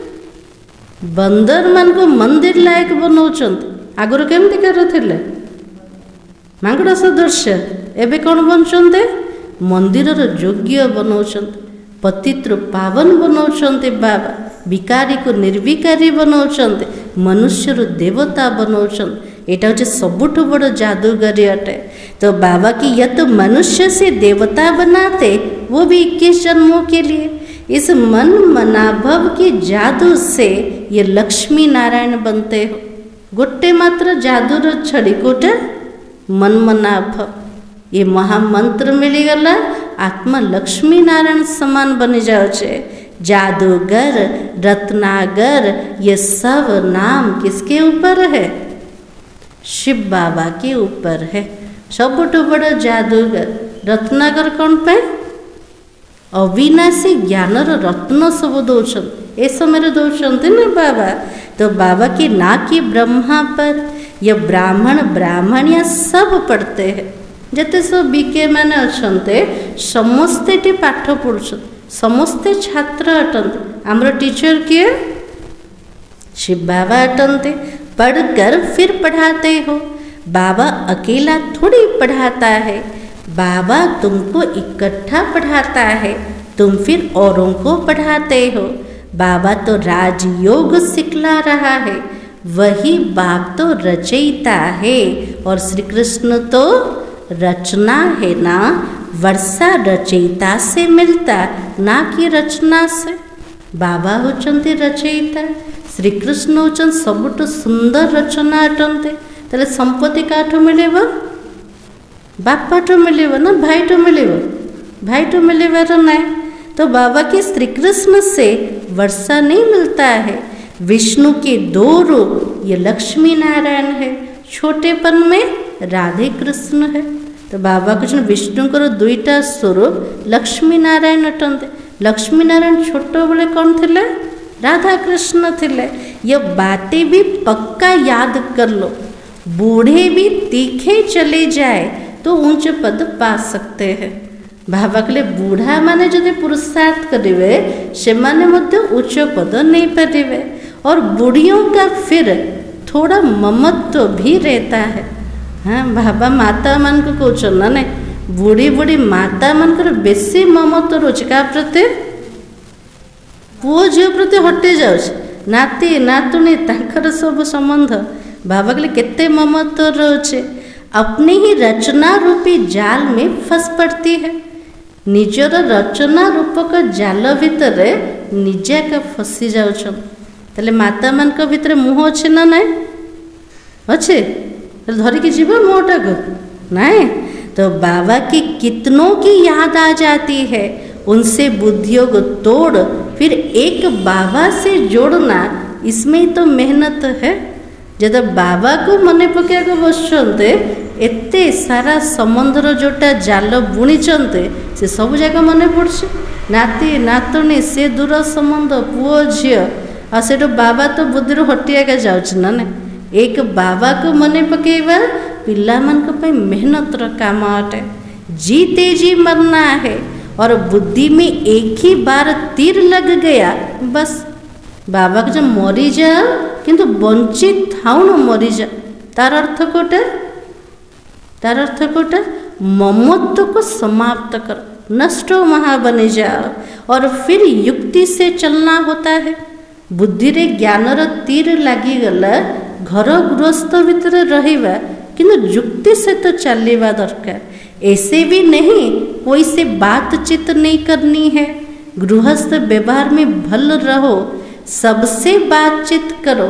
बंदर मान को मंदिर लायक बनाऊँ आगुरी केमती करते मांगड़ सदृश्य एबे कौन बनते मंदिर योग्य बनाऊँ पतित्र पावन बनाऊँ बाबा विकारी को निर्विकारी बनाऊँ मनुष्य देवता बनाऊँ एटा हूँ सबुठ बड़ जादूगरी अटे तो बाबा की यह तो मनुष्य से देवता बनाते वो भी 21 जन्मों के लिए इस मन मनाभव के जादू से ये लक्ष्मी नारायण बनते हो गोटे मात्र जादूर छड़ी गोटे मन मनाभव ये महामंत्र मिलीगला आत्मा लक्ष्मी नारायण समान बनी जाऊे जादूगर रत्नागर ये सब नाम किसके ऊपर है शिव बाबा के ऊपर है सबुठ बड़ जादूगर रत्नागर कौन पे अविनाशी ज्ञानर रत्न सब दौरान ए समय दौरान ना बाबा तो बाबा की ना कि ब्रह्मा पर यह ब्राह्मण ब्राह्मणिया सब पढ़ते हैं जिते सब बीके मैंने अच्छे समस्ते पाठ पढ़ुं समस्ते छात्र अटंते आमर टीचर किए शिव बाबा अटंते पढ़कर फिर पढ़ाते हो बाबा अकेला थोड़ी पढ़ाता है बाबा तुमको इकट्ठा पढ़ाता है तुम फिर औरों को पढ़ाते हो बाबा तो राजयोग सिखला रहा है वही बाप तो रचयिता है और श्री कृष्ण तो रचना है ना वर्षा रचयिता से मिलता ना कि रचना से बाबा होचंती रचयिता श्री कृष्ण होचन सबुठ सुंदर रचना अटंते ताले संपत्ति काठू मिलेबो बापाठू मिलेबो ना भाईठू मिलेबो भाईठू मिलेबार ना तो बाबा के श्री कृष्ण से वर्षा नहीं मिलता है विष्णु के 2 रूप ये लक्ष्मी नारायण है छोटेपन में राधे कृष्ण है तो बाबा कृष्ण विष्णु को 2टा स्वरूप लक्ष्मी नारायण अटंते लक्ष्मी नारायण छोट बेले कौन थे? राधा कृष्ण थे। ये बातें भी पक्का याद कर लो। बूढ़े भी तीखे चले जाए तो ऊंच पद पा सकते हैं। बाबा कहले बूढ़ा माने जदि पुरुषार्थ करेंगे से माने मध्य उच्च पद नहीं पारे। और बूढ़ियों का फिर थोड़ा ममत्व भी रहता है। हाँ, बाबा माता मान को कहउछन ना नहीं, बुढ़ी बुढ़ी माता मानकर बेसी ममत्व रोचे क्या प्रति? पुओ झील प्रति हटि जाऊँ, नाती नातुणी तांकर सब संबंध। बाबा कहले केते ममत्व रोचे, अपने ही रचना रूपी जाल में फंस पड़ती है। निजर रचना रूपक जाल भितर निजे का फसी जाउछन। तले माता मान को भितर मुह अच्छे ना नहीं अच्छे धरिकी जीव मुहटा को नहीं। तो बाबा की कितनों की याद आ जाती है, उनसे बुद्धियों को तोड़ फिर एक बाबा से जोड़ना, इसमें तो मेहनत है। जब बाबा को मने पकड़ बसते एते सारा समुद्र जोटा जाल बुणीचंते से सब जगह मने पड़ছে। नाती नातुणी से दूर संबंध पुओ झील आ से बाबा तो बुद्धि हटिया जाऊँ ना ना। एक बाबा को मने पकेवा पिला मन को पे मेहनत रो काम अटे। जीते जी मरना है और बुद्धि में एक ही बार तीर लग गया बस। बाबा को जब मरी जाओ किंतु वंचित थाउ न मरी जा, तार अर्थ कोटा? तार अर्थ कोटा ममत्व को समाप्त कर, नष्ट महा बने जाओ और फिर युक्ति से चलना होता है। बुद्धि रे ज्ञान रो तीर लगी गला घर गृहस्थ भितर रहिबा किंतु युक्ति से तो चलवा दरकार। ऐसे भी नहीं कोई से बातचीत नहीं करनी है। गृहस्थ व्यवहार में भल रहो, सबसे बातचीत करो,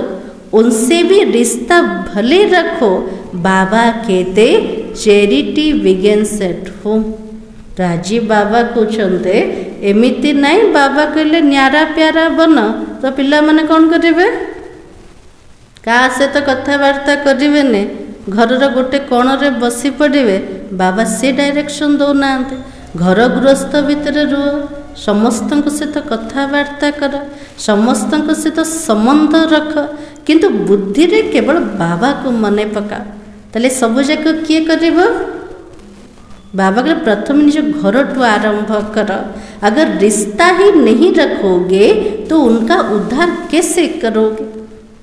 उनसे भी रिश्ता भले रखो। बाबा कहते charity begins at home. Rajiv बाबा कहते एमिति नहीं, बाबा कहले न्यारा प्यारा बन तो पिला माने कौन करेंगे? क्या से तो कथबार्ता करें, घर गोटे कोण रे बसी पड़े। बाबा से डायरेक्शन दौना, घर गृहस्थ भितर रुह, समस्त सहित कथबार्ता कर, समस्त सहित संबंध रख, किंतु बुद्धि रे केवल बाबा को मने पका। ताले सब जाक किए कर? बाबा के प्रथम निज घर टू आरंभ कर। अगर रिश्ता ही नहीं रखोगे तो उनका उद्धार कैसे करोगे?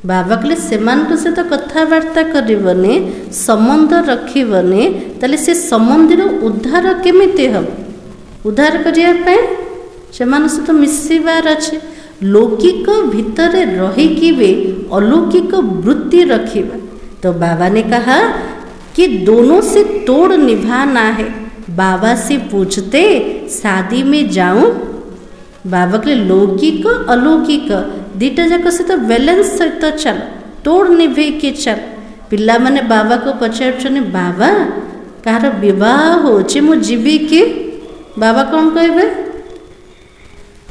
बाबा कहले सेमान सहित कथबार्ता करबने, संबंध रखिबने, ताले से संबंधीर उद्धार केमिति हम? उद्धार करने सेमान सहित मिसिबार अच्छे। लौकिक भितर रहीकि भी अलौकिक वृत्ति रखिबा। तो बाबा ने कहा कि दोनों से तोड़ निभाना है। बाबा से पूछते शादी में जाऊं? बाबा के लौकिक अलौकिक दीटा जाक सहित बैलेंस सहित चल, तोड़ निभे के चल। पिला माने बाबा को पचार बाबा कार विवाह होची मु जीवी कि? बाबा कौन कहे?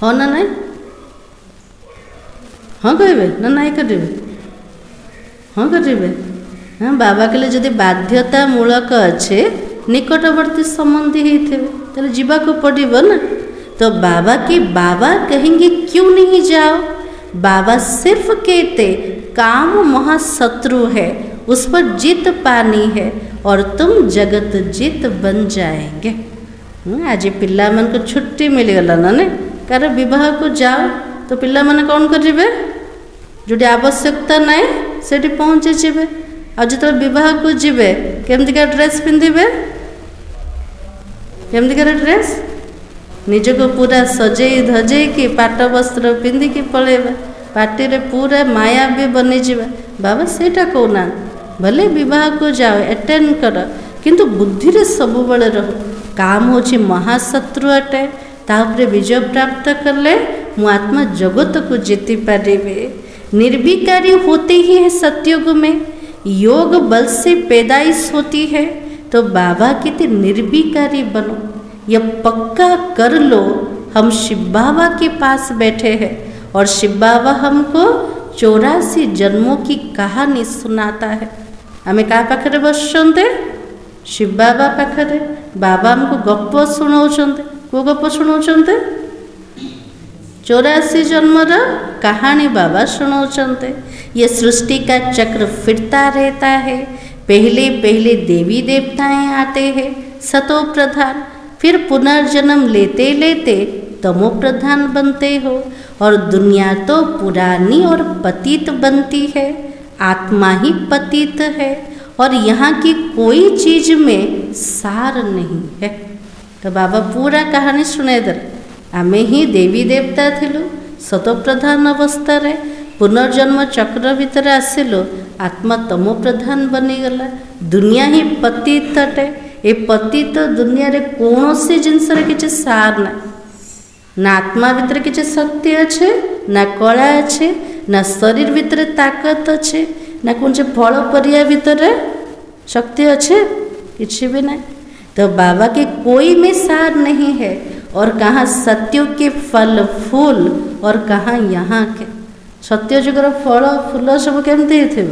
हाँ ना नहीं? हाँ कहे ना नहीं करेंगे? हाँ करेंगे। हाँ, बाबा कहले जदि बाध्यता मूलक अच्छे निकटवर्ती संबंधी होते जीवा को पड़ो ना। तो बाबा की बाबा कहेंगे क्यों नहीं जाओ? बाबा सिर्फ कहते काम महाशत्रु है, उस पर जीत पानी है और तुम जगत जीत बन जाएंगे। आज पिला मन को छुट्टी मिलगला ना ने कार विवाह को जाओ तो पिला मन कौन करेंगे? जोटी आवश्यकता नाई से पहुँचे जीवे। आ जो विवाह को जीवे केमतिका ड्रेस पिंधिबे? केमतिका ड्रेस? निजको पूरा सजई धजई कि पाट वस्त्र पिंधिकी पलैबा, पार्टी रे पूरा माया भी बनी जावा। बाबा सेटा कहना भले विवाह को जाओ अटेंड कर, किंतु बुद्धि रे सब बळे रहो। काम होची महाशत्रु अटे, तापरे विजय प्राप्त करले मु आत्मा जगत को जीति पारिबे। निर्विकारी होते ही है सतयुग में, योग बल से पैदाइश होती है। तो बाबा कहते निर्विकारी बनो, यह पक्का कर लो। हम शिव बाबा के पास बैठे हैं और शिव बाबा हमको 84 जन्मों की कहानी सुनाता है। हमें क्या पाखरे बसते? शिव बाबा पाखरे। बाबा हमको गप शुणाउछन्ते। को गप शुणाउछन्ते? 84 जन्मर कहानी बाबा सुनाउछन्ते। ये सृष्टि का चक्र फिरता रहता है। पहले पहले देवी देवताएं आते हैं सतो प्रधान, फिर पुनर्जन्म लेते लेते तमो प्रधान बनते हो और दुनिया तो पुरानी और पतित बनती है। आत्मा ही पतित है और यहाँ की कोई चीज में सार नहीं है। तो बाबा पूरा कहानी सुने दे। आमे ही देवी देवता थिलु सतो प्रधान अवस्था रे, पुनर्जन्म चक्र भितर आसिलु, आत्मा तमो प्रधान बनीगला। दुनिया ही पतित अटे। ए पतित दुनिया रे कौनसी जिनस किसी सार ना, ना आत्मा भितर किसी शक्ति अच्छे, ना कला अच्छे, ना शरीर भितर ताकत अच्छे, ना कौन से फल परिया भितर शक्ति अच्छे, किसी भी नहीं। तो बाबा के कोई में सार नहीं है। और कहाँ सत्यों के फल फूल और कहाँ यहाँ के सत्य जुगर फल फूल सब केमती थे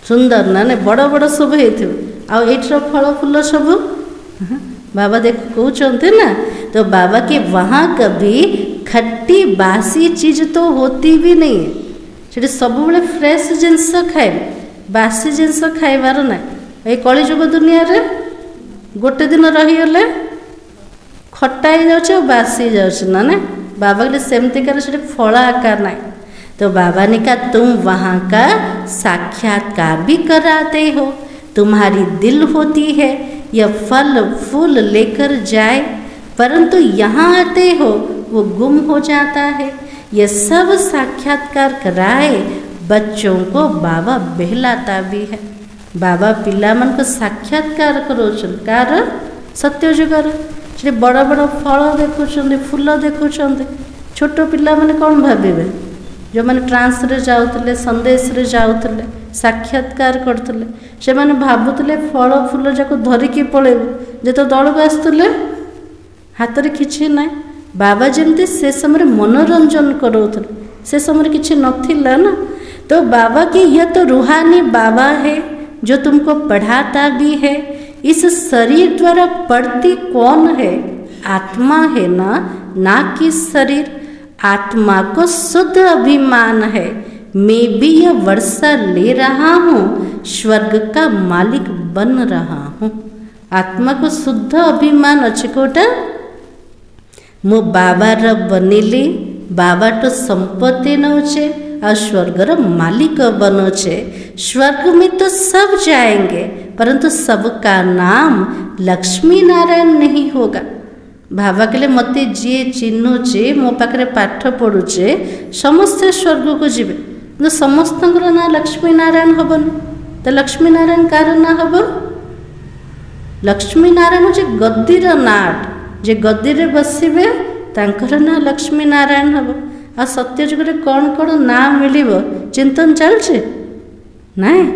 सुंदर ना ने बड़ बड़ सब होठर फल फूल सब बाबा देख कहते ना। तो बाबा के वहाँ कभी खट्टी बासी चीज तो होती भी नहीं है। से सब बड़े फ्रेश जिनस खाए, बासी जिनस खाइबार ना। ये कलिजुग दुनिया रे गोटे दिन रहीगले खट्टा ही जाऊँ बासी जाऊँ ना। बाबा कहते सेमतिकार से फल आकार ना। तो बाबा ने कहा तुम वहाँ का साक्षात्कार भी कराते हो, तुम्हारी दिल होती है यह फल फूल लेकर जाए, परंतु यहाँ आते हो वो गुम हो जाता है। यह सब साक्षात्कार कराए बच्चों को बाबा बहलाता भी है। बाबा पिला मन को साक्षात्कार करोचन कार सत्य जुगर से बड़ बड़ फल देखुं फूल देखुं। छोट पिला माने कौन भावे जो मैंने ट्रांस रे जाउतले संदेश रे जाउतले साक्षात्कार करतले से माने भाबुतले फल फूल जाको धरिकी पळेबो जे तो दल को आस्तले हाथ रे किछि नै। बाबा जेमती से समय मनोरंजन करौतले से समय किछि नथिला ना। तो बाबा की यह तो रूहानी बाबा है जो तुमको पढ़ाता भी है। इस शरीर द्वारा पढ़ती कौन है? आत्मा है ना कि शरीर। आत्मा को शुद्ध अभिमान है, मैं भी यह वर्षा ले रहा हूँ, स्वर्ग का मालिक बन रहा हूँ। आत्मा को शुद्ध अभिमान अच्छे कोटा मु बाबार बनिली, बाबा तो संपत्ति नौचे और स्वर्गर मालिक बनोचे। स्वर्ग में तो सब जाएंगे परंतु सबका नाम लक्ष्मी नारायण नहीं होगा। बाबा कहले मते जी चिन्हुचे मो पाखे पाठ पढ़ुचे समस्ते स्वर्ग को जीवे, तो समस्त ना लक्ष्मी नारायण हबन। तो लक्ष्मी नारायण कार ना हम? लक्ष्मी नारायण हूँ गद्दीर नाट, जे गद्दी रे बसवे तांकर ना लक्ष्मी नारायण हम। आ सत्य जुगे कौन कौन ना मिल चिंतन चलছে नहीं।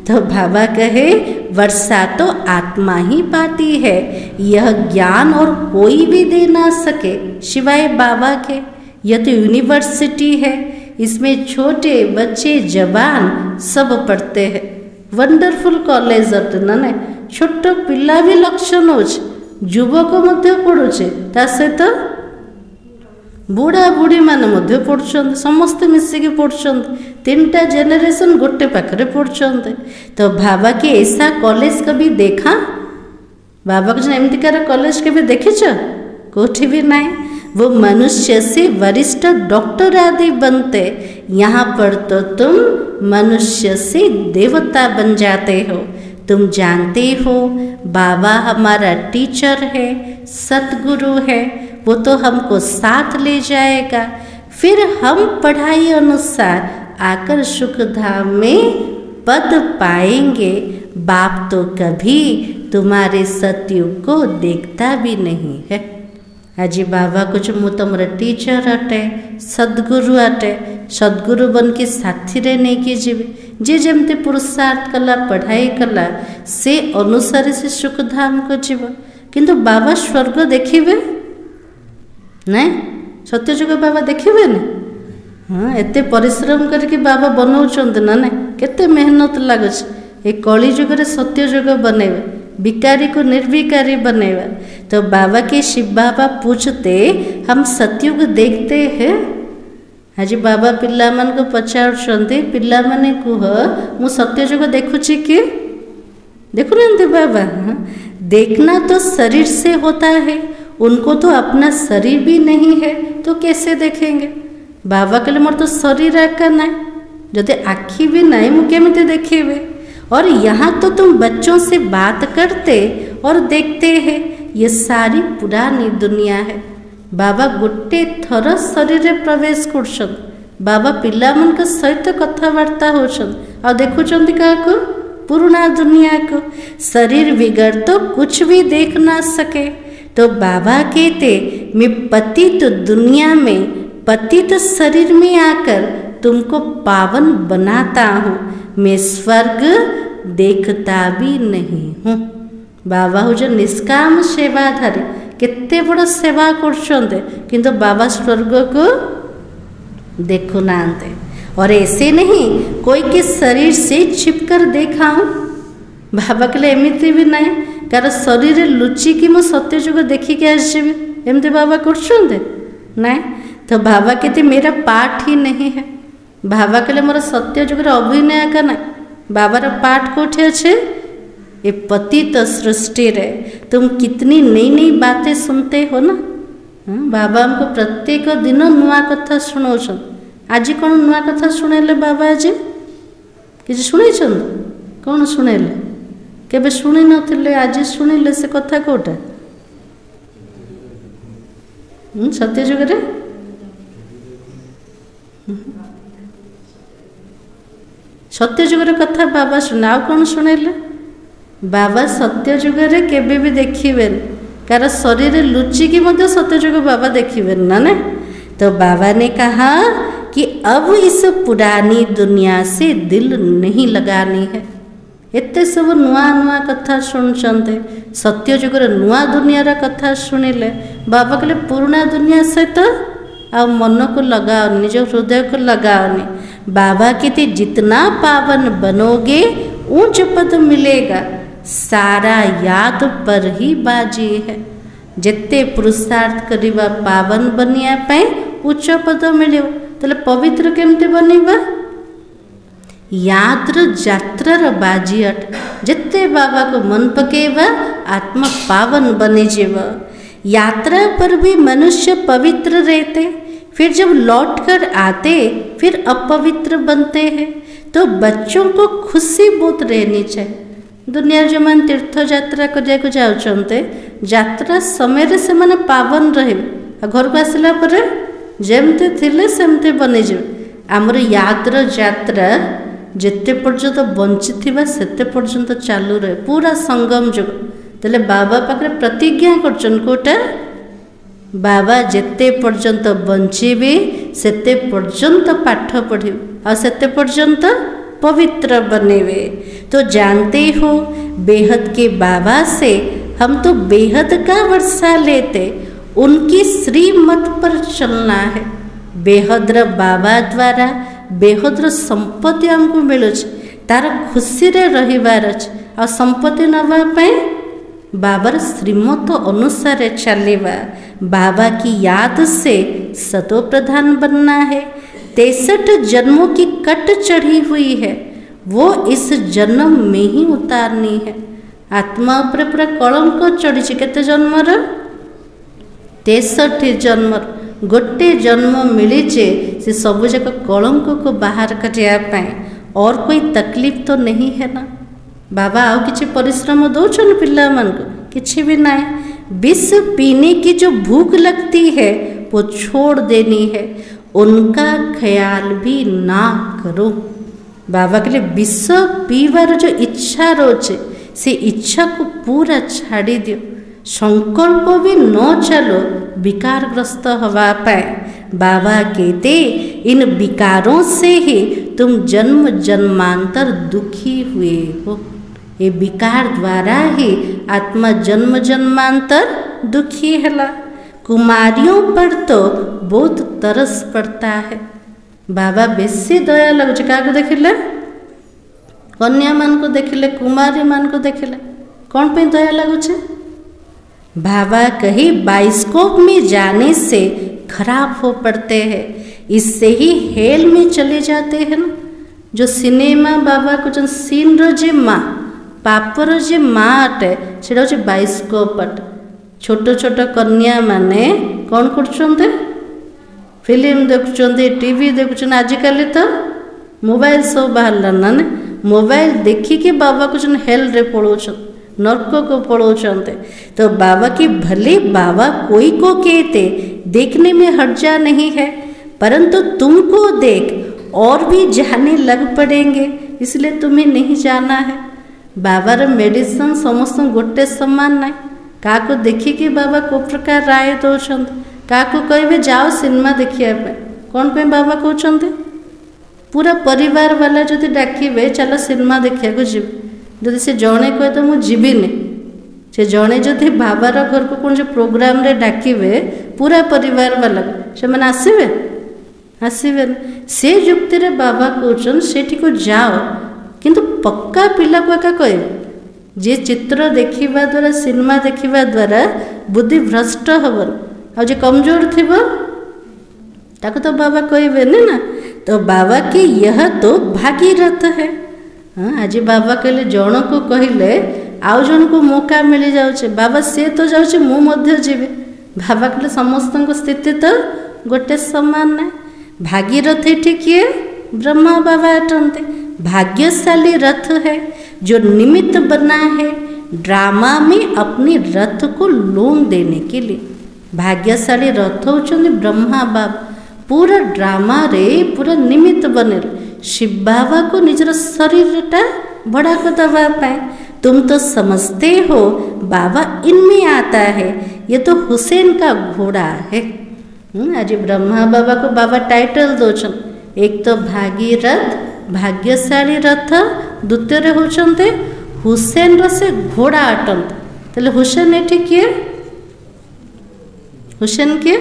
तो बाबा कहे वर्षा तो आत्मा ही पाती है, यह ज्ञान और कोई भी दे ना सके सिवाय बाबा के। यह तो यूनिवर्सिटी है, इसमें छोटे बच्चे जवान सब पढ़ते हैं। वंडरफुल कॉलेज ना छोट पिला भी लक्षण हो युवक मध्य पढ़ुचे ता सहित बुढ़ा बुढ़ी माने मध्य पढ़ुछन, समस्ते मिसिकी पढ़ुछन, 3टा जेनेरेशन गोटे पाखरे पढ़ुछन। तो बाबा के ऐसा कॉलेज कभी देखा? बाबा के एमतीकार कॉलेज कभी देखिछ? कोठी भी नहीं। वो मनुष्य से वरिष्ठ डॉक्टर आदि बनते, यहाँ पर तो तुम मनुष्य से देवता बन जाते हो। तुम जानते हो बाबा हमारा टीचर है, सतगुरु है, वो तो हमको साथ ले जाएगा, फिर हम पढ़ाई अनुसार आकर सुखधाम में पद पाएंगे। बाप तो कभी तुम्हारे सतयुग को देखता भी नहीं है। आज बाबा कुछ मु तुमर टीचर अटे, सद्गुरु अटे, सद्गुरु बन के साथी रे नहीं कि जीवे जे जमते पुरुषार्थ कला पढ़ाई कला से अनुसार से सुखधाम को जीव। किंतु बाबा स्वर्ग देखिबे नहीं, सत्यजुग बाबा देखिबे ना। हाँ एते परिश्रम करके बाबा बनाउछन्ते ना ना, केते मेहनत लागुछ। ए कली जुग रे सत्य जुग बनेबे, विकारी को निर्विकारी बनेबा। तो बाबा के शिव बाबा पूछते हम सतयुग देखते हैं। आज बाबा पिला मान को पचारुछंती पिला माने कुह मु सत्ययुग देखुची कि देखुना बाबा। देखना तो शरीर से होता है, उनको तो अपना शरीर भी नहीं है तो कैसे देखेंगे। बाबा कहले मोर तो शरीर आका ना, जदि आखि भी नहीं मु केमिति देखेबे। और यहाँ तो तुम बच्चों से बात करते और देखते हैं, ये सारी पुरानी दुनिया है। बाबा गोटे थर शरीर रे प्रवेश करछन, बाबा पिला मन के सहित कथबार्ता होछन और देखुचंती काको पुराना दुनिया को। शरीर बिगड़ तो कुछ भी देख ना सके। तो बाबा कहते मैं पतित दुनिया में पतित शरीर में आकर तुमको पावन बनाता हूँ, मैं स्वर्ग देखता भी नहीं हूँ। बाबा हो जो निष्काम सेवाधारी केते बड़ सेवा करछन्ते, किंतु बाबा स्वर्ग को देखु नांते। और ऐसे नहीं कोई के शरीर से छिपकर देखा हूँ। बाबा कहले एमती भी नहीं, कार शरीर लुचिकी मो सत्ययुग देखिकी आसबि, एमती बाबा करछन्ते नहीं। तो बाबा कहते मेरा पाठ ही नहीं है। बाबा कहले मोर सत्ययुग अभिनय का ना, बाबार पाठ कोठे अच्छे ये पतित सृष्टि रे तुम कितनी नई नई बातें सुनते हो ना। बाबा हमको प्रत्येक दिन नुआ कथा शुणाउछन। आज कौन नुआ कथा शुणेले बाबा? आज किसी शुणी कौन शुणेले? केबे शुणी नथिले, आज शुणिले से कथा कोटा सत्ययुग रे। सत्ययुगर कथा बाबा शुणे, आउ कौन शुणेले? बाबा सत्ययुग रे केबे भी देखिबेन, कार शरीर लुचिकी मध्य सत्ययुग बाबा देखिबेन ना ने। तो बाबा ने कहा कि अब इस पुरानी दुनिया से दिल नहीं लगानी है। एते सब नुआ नुआ कथा शुणुचंते, सत्ययुगर नुआ दुनियार कथा शुणिले बाबा कहले पुराना दुनिया सहित आ मन को लगाओ, निज हृदय को लगाओनी। बाबा कहते जितना पावन बनोगे ऊंच पद मिलेगा, सारा याद पर ही बाजी है। जिते पुरुषार्थ करिबा पावन बनिया पे उच्च पद मिले, तले पवित्र केमते बनिबा? यात्र जात्रार बाजी अट। जिते बाबा को मन पकेबा आत्मा पावन बने जीव। यात्रा पर भी मनुष्य पवित्र रहते, फिर जब लौट कर आते फिर अपवित्र बनते हैं। तो बच्चों को खुशी बहुत रहनी चाहिए। दुनिया जो मान तीर्थ यात्रा करने जाउछन्ते, यात्रा समय से माने पावन रहे, घर को आसला पर जेमते थिले सेमते बने जे। आमर यात्रा यात्रा जेते पर्यंत बंचिथिबा सेते पर्यंत चालू रहे, पूरा संगम जुग। तले बाबा पाखरे प्रतिज्ञा करछन कोटा, बाबा जेते पर्यंत बंचीबे सेते पर्यंत पाठ पढ़े और सेते पर्यंत पवित्र बनेवे। तो जानते हो बेहद के बाबा से हम तो बेहद का वर्षा लेते, उनकी श्रीमत पर चलना है। बेहद्र बाबा द्वारा बेहद्र संपत्ति हमको मिलु, तार खुशी रे रहिबार अछि और संपत्ति नवा पे बाबार श्रीमत अनुसार चलेवा। बाबा की याद से सतो प्रधान बनना है। 63 जन्मों की कट चढ़ी हुई है, वो इस जन्म में ही उतारनी है। आत्मा पर पूरा कलंक चढ़ी, केते जन्मर? 63 जन्म। गोटे जन्म मिली से सब जगह कलंक को बाहर करने, और कोई तकलीफ तो नहीं है ना। बाबा आओ किसी परिश्रम दौन पिला मन को किसी भी ना। विष पीने की जो भूख लगती है वो छोड़ देनी है, उनका ख्याल भी ना करो। बाबा के लिए विष पीवार जो इच्छा रोचे से इच्छा को पूरा छाड़ी दियो। संकल्प भी न चलो विकारग्रस्त हवा पाए। बाबा कहते इन विकारों से ही तुम जन्म जन्मांतर दुखी हुए हो। ये विकार द्वारा ही आत्मा जन्म जन्मांतर दुखी है। कुमारियों पर तो बहुत तरस पड़ता है। बाबा बेसी दया लगुच क्या देखिले? कन्या मान को देखिले, कुमारी मान को देखिले, कौन पे दया लगुचे? बाबा कहीं बाइस्कोप में जाने से खराब हो पड़ते हैं, इससे ही हेल में चले जाते हैं ना। जो सिनेमा बाबा को जो सीन जे माँ पापर जे माँ अटे सेटा हूँ बाइस्कोप अटे। छोट छोट कन्या माने कौन कर फिल्म देखुं, टीवी देखुं, आजिकल तो मोबाइल सब बाहर ना मोबाइल देखिके बाबा को जो हेल रे पड़ोच नर्क को पड़ोचते। तो बाबा की भले बाबा कोई को कहते देखने में हर्जा नहीं है, परंतु तुमको देख और भी जाने लग पड़ेंगे, इसलिए तुम्हें नहीं जाना है। बाबार मेडिसिन समस्त गोटे समान ना, क्या को देखिके बाबा को प्रकार राय दौरान, क्या को कहे जाओ सिनेमा देखिया कौन पे बाबा कहते पूरा परिवार वाला जदि डाकिबे चलो सिनेमा देखा को जी, जदि से जड़े कहे तो मुझे जीविनी, से जड़े जदि बाबार घर को कौन प्रोग्राम रे डाकिबे पूरा परिवार वाला से मैंने आसबे से युक्ति रे बाबा कहते सेठी को जाओ, किंतु पक्का पिला को एका कहे जे चित्र देखिबा द्वारा सिनेमा देखिबा द्वारा बुद्धि भ्रष्ट हबन, और जे कमजोर थिब ताको तो बाबा कहबे ना। तो बाबा के यह तो भागीरथ है। हाँ, आज बाबा कहले जन को कहले आउ जन को मौका मिल जाऊे, बाबा से तो जाऊे मु मध्य जीवे। बाबा कहले समस्त स्थिति तो गोटे समान ना। भागीरथ एठी किए ब्रह्मा बाबा अटंते। भाग्यशाली रथ है जो निमित्त बना है ड्रामा में अपनी रथ को लोन देने के लिए। भाग्यशाली रथ होचंदी ब्रह्मा बाबा, पूरा ड्रामा रे पूरा निमित्त बने शिव बाबा को निजर शरीरटा बड़ा को दबा पाए। तुम तो समझते हो बाबा इनमें आता है, ये तो हुसैन का घोड़ा है। आज ब्रह्मा बाबा को बाबा टाइटल दोचन, एक तो भागीरथ भाग्यशाली रथ, द्वितीय होचंते हुसैन से घोड़ा अटंत। तेल हुसैन एठी किए, हुसैन के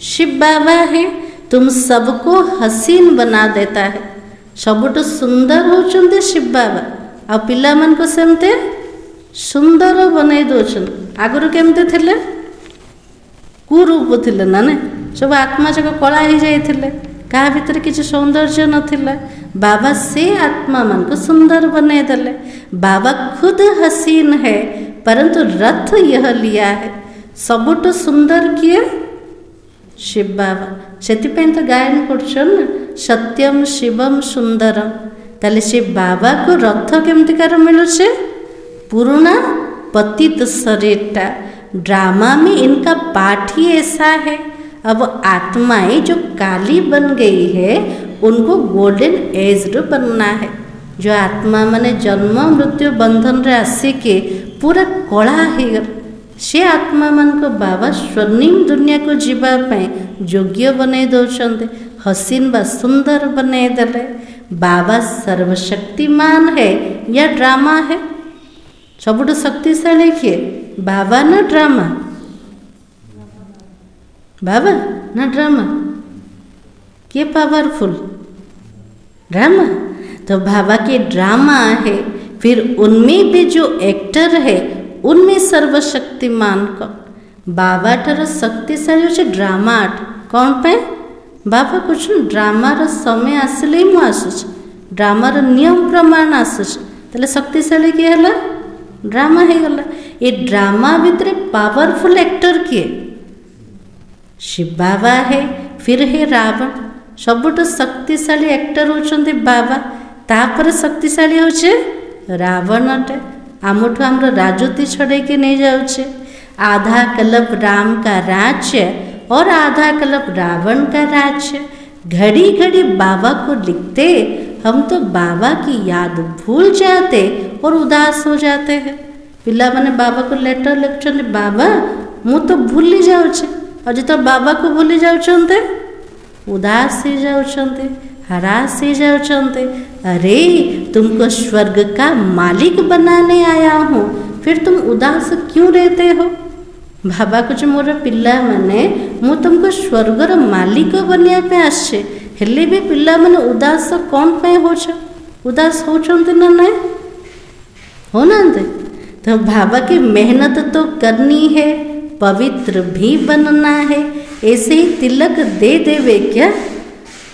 शिव बाबा है। तुम सबको हसीन बना देता है, सबुठ सुंदर होचंते शिव बाबा, आ पिला मन को सेमते सुंदर बनई दोचन। आगुरु केमते थिले कुरूप थिले ना, सब आत्मा जाक कला हो जाइथिले, क्या भितर किसी सौंदर्य नथिला। बाबा से आत्मा मन को सुंदर बने देले। बाबा खुद हसीन है, परंतु रथ यह लिया है। सबुठ सुंदर किए शिव बाबा, से तो गायन कर सत्यम शिवम सुंदरम। ताले शिव बाबा को रथ केमतिकार मिलुचे, पुराना पतित शरीरटा। ड्रामा में इनका पाठ ही ऐसा है। अब आत्माएं जो काली बन गई है उनको गोल्डन एज बनना है। जो आत्मा माने जन्म मृत्यु बंधन रे आसिके पूरा कला हो से आत्मा मान को बाबा स्वर्णिम दुनिया को जीवाई योग्य बने दौरान, हसीन व सुंदर बने देले। बाबा सर्वशक्तिमान है या ड्रामा है? सबुठ शक्तिशाली किए बाबा ना ड्रामा? बाबा ना ड्रामा? के पावरफुल? ड्रामा। तो बाबा के ड्रामा है, फिर उनमें भी जो एक्टर है उनमें सर्वशक्तिमान को बाबा ठार शक्तिशाली होचे ड्रामा आर्ट। कौन पे बाबा कुछ ड्रामार समय आसिले ही मु आसुच, ड्रामार नियम प्रमाण आसुच, ताले शक्तिशाली किए हला ड्रामा है गला। ये ड्रामा भितर पावरफुल एक्टर किए शिव बाबा है, फिर है रावण। सबुठ शक्तिशाली एक्टर होचंदी बाबा, तापर शक्तिशाली होचे रावण अटे। आमठू आमर राजती छड़े के नहीं जाऊे। आधा कल्प राम का राज्य और आधा कल्प रावण का राज्य। घड़ी घड़ी बाबा को लिखते हम तो बाबा की याद भूल जाते और उदास हो जाते हैं। पिला माने बाबा को लेटर लिखते, बाबा मु तो भूली जाऊे, और जो बाबा को भूली जाऊे उदास ही जाऊे, हरास ही जाऊे। अरे तुमको स्वर्ग का मालिक बनाने आया हूँ, फिर तुम उदास क्यों रहते हो? बाबा कुछ मोर पिला माने मु तुमको स्वर्गर मालिक बनया पे आसे, हेले भी पिला माने उदास कौन पे होछ? उदास होचंते ना नहीं हो ना? तो बाबा की मेहनत तो करनी है, पवित्र भी बनना है। ऐसे ही तिलक दे देवे क्या?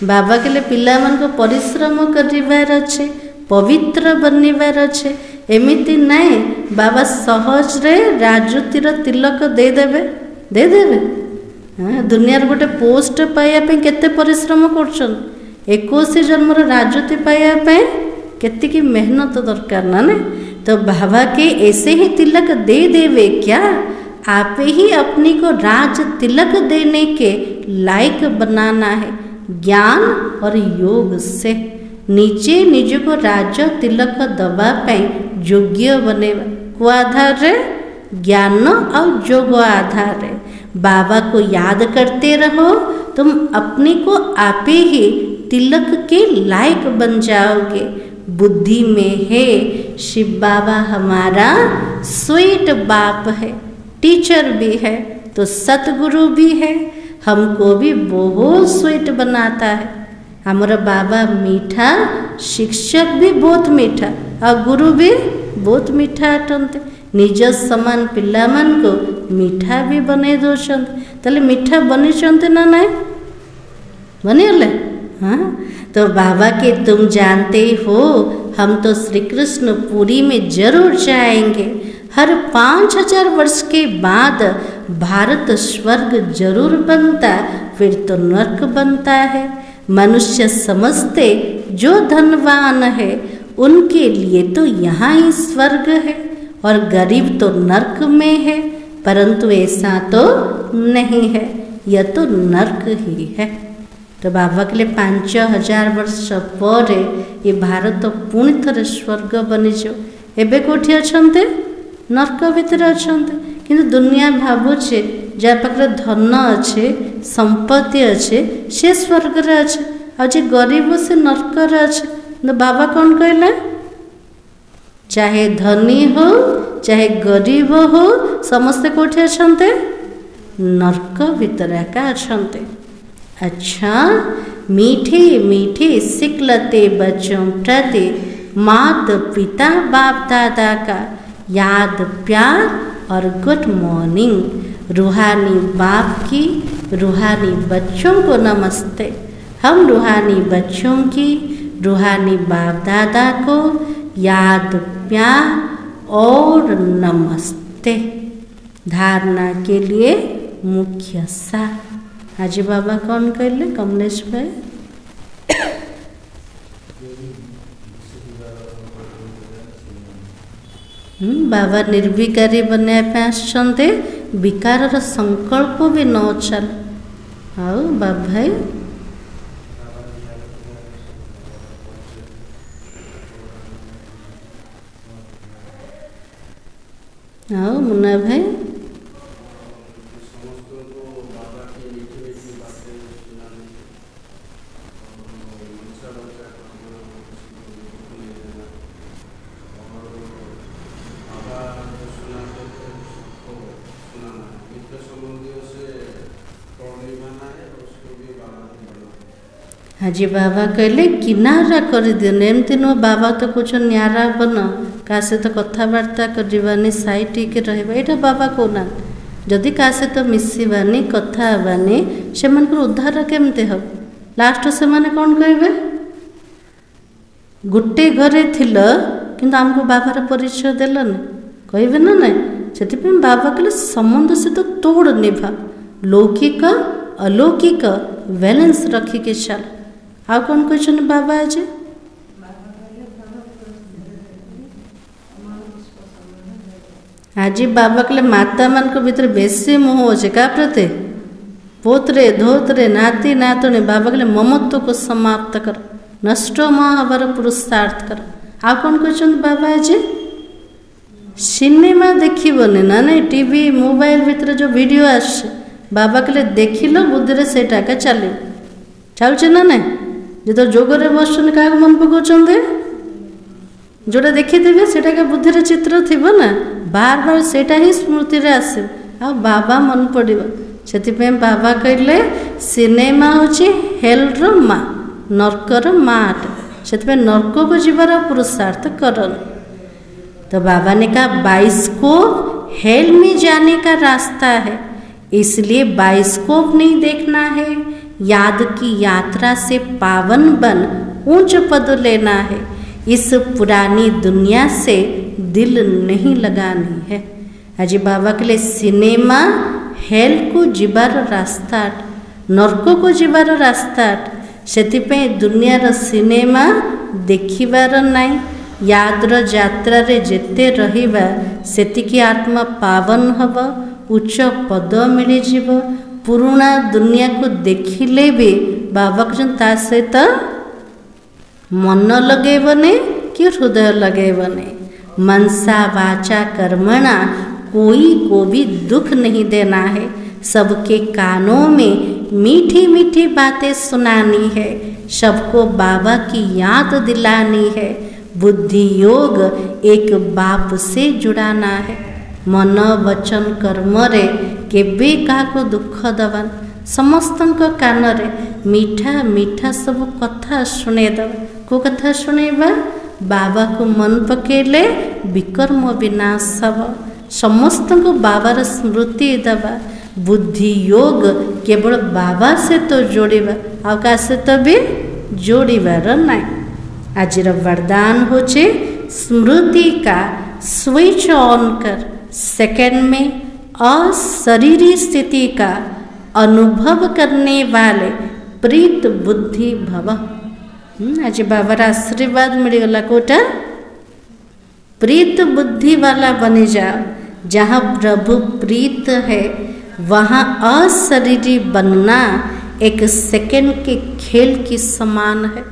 बाबा के लिए पिला मन को परिश्रम करिवार अच्छे, पवित्र बनवार अच्छे। एमिति नहीं बाबा सहज रे राजनीतिर तिलक दे देवे, दे देवे। हाँ, दुनिया गोटे पोस्ट पाइबा केते परिश्रम कर 21 जन्मर राजनीति पाइबा केतिकी मेहनत दरकार ना ने। तो बाबा के ऐसे ही तिलक दे देवे क्या? आप ही अपनी को राज तिलक देने के लायक बनाना है। ज्ञान और योग से नीचे निज को राज तिलक दबा योग्य बनेवा को आधार रे? ज्ञान और योग आधार रे। बाबा को याद करते रहो, तुम अपने को आप ही तिलक के लायक बन जाओगे। बुद्धि में है शिव बाबा हमारा स्वीट बाप है, टीचर भी है तो सतगुरु भी है, हमको भी बहुत स्वीट बनाता है। हमारा बाबा मीठा, शिक्षक भी बहुत मीठा और गुरु भी बहुत मीठा अटंते। निज समान पिला मन को मीठा भी बने दोछन। ताले मीठा बनी चंते ना नहीं बनेले? हाँ, तो बाबा के तुम जानते हो हम तो श्री कृष्ण पुरी में जरूर जाएंगे। हर 5000 वर्ष के बाद भारत स्वर्ग जरूर बनता, फिर तो नर्क बनता है। मनुष्य समझते जो धनवान है उनके लिए तो यहाँ ही स्वर्ग है और गरीब तो नर्क में है, परंतु ऐसा तो नहीं है, यह तो नर्क ही है। तो बाबा के लिए 5000 वर्ष पर ये भारत पुणी थे स्वर्ग बनीज। एबे कोठी अछंते? नर्क भितर अछंते। किंतु दुनिया भावुचे जा पाखरे धन अच्छे, संपत्ति अच्छे, से स्वर्ग रे अच्छे, और जे गरीब से नर्क रे अच्छे। तो बाबा कौन कहले? चाहे धनी हो चाहे गरीब हो, समस्ते कोठी अछंते? नर्क भितर एका अछंते। अच्छा, मीठे मीठे सिखलते बच्चों प्रति मात पिता बाप दादा का याद प्यार और गुड मॉर्निंग। रूहानी बाप की रूहानी बच्चों को नमस्ते। हम रूहानी बच्चों की रूहानी बाप दादा को याद प्यार और नमस्ते। धारणा के लिए मुख्य सा हाजी बाबा कौन कहले? कमलेश भाई। बाबा निर्विकारी बनवाई आसते, विकार संकल्प भी न चल। आओ बाबा भाई। आओ मुन्ना भाई। हाजी बाबा कहले किनारा कर दिन। एमती नुह बाबा तो कुछ न्यारा बन क्या सहित कथबार्ता करवानी साइट के रहा, यहाँ बाबा कहना जदि क्या सहित मिसवानी कथा हेबानी से उद्धार केमती हम। लास्ट से माने कौन कहे? गोटे घरे थिल किंतु आमको बाबार परिचय देलन कहे ना ना। से बाबा कहले संबंध से तो तोड़ निभा, लौकिक अलौकिक बैलेंस रखिके चल। आ कौन कहते बाबा आज? आज बाबा कहले माता मान भीतर बेसी मोह अच्छे क्या प्रति? पोतरे धोतरे नाती नातुणी। बाबा कहले ममत्व को समाप्त कर, नष्ट माँ हमार पुरुषार्थ कर। आ कौन कहते बाबा आज? सिनेमा देखनी ना नहीं, टीवी मोबाइल भीतर जो वीडियो आसे बाबा कहले देख लो बुद्धि से चलो चलुचे ना ना। जो जोगरे बसन क्या मन पकाउछन्ते जोटा देखिथे से बुद्धि चित्र थी ना, बार बार सेटा ही स्मृति रे आसे आ बाबा मन पड़ो। से बाबा कहले सिनेमा हूँ हेल्र माँ, नर्कर माँ अटे। से नर्क को जीवार पुरुषार्थ कर। तो बाबा ने कहा बाइस्कोप हेल में जाने का रास्ता है, इसलिए बाइस्कोप नहीं देखना है, याद की यात्रा से पावन बन ऊंच पद लेना है, इस पुरानी दुनिया से दिल नहीं लगानी है। आज बाबा के लिए सिनेमा हेल को जीवार रास्ता, नर्क को जीवार रास्ता, सेतिपे दुनियार सिनेमा देखिबार नाई, यादर यात्रा रे जेते रहिबा सेतिकी आत्मा पावन हब, उच्च पद मिल जीव। पुराना दुनिया को देखिले भी बाबा कहते सहित मन लगेबने कि हृदय लगेबने। मनसा वाचा कर्मणा कोई को भी दुख नहीं देना है, सबके कानों में मीठी मीठी बातें सुनानी है, सबको बाबा की याद दिलानी है, बुद्धि योग एक बाप से जुड़ाना है। मन वचन कर्म रे केबे काको दुख दबान, समस्तंक कान रे मीठा मीठा सब कथा शुणे दबा। को कथा शुणेबा? बाबा को मन पकेले विकर्म विनाश हब, समस्त को बाबार स्मृति दबा। बुद्धि योग केवल बाबा से तो जोड़िबा, आउ का से तो भी जोड़िबार नाई। आज वरदान होचे स्मृति का स्विच ऑन कर, सेकंड में अशरीरी स्थिति का अनुभव करने वाले प्रीत बुद्धि भव। आज बाबार आशीर्वाद मिलगला कोटा प्रीत बुद्धि वाला बने जाओ। जहाँ प्रभु प्रीत है वहाँ अशरीरी बनना एक सेकंड के खेल की समान है।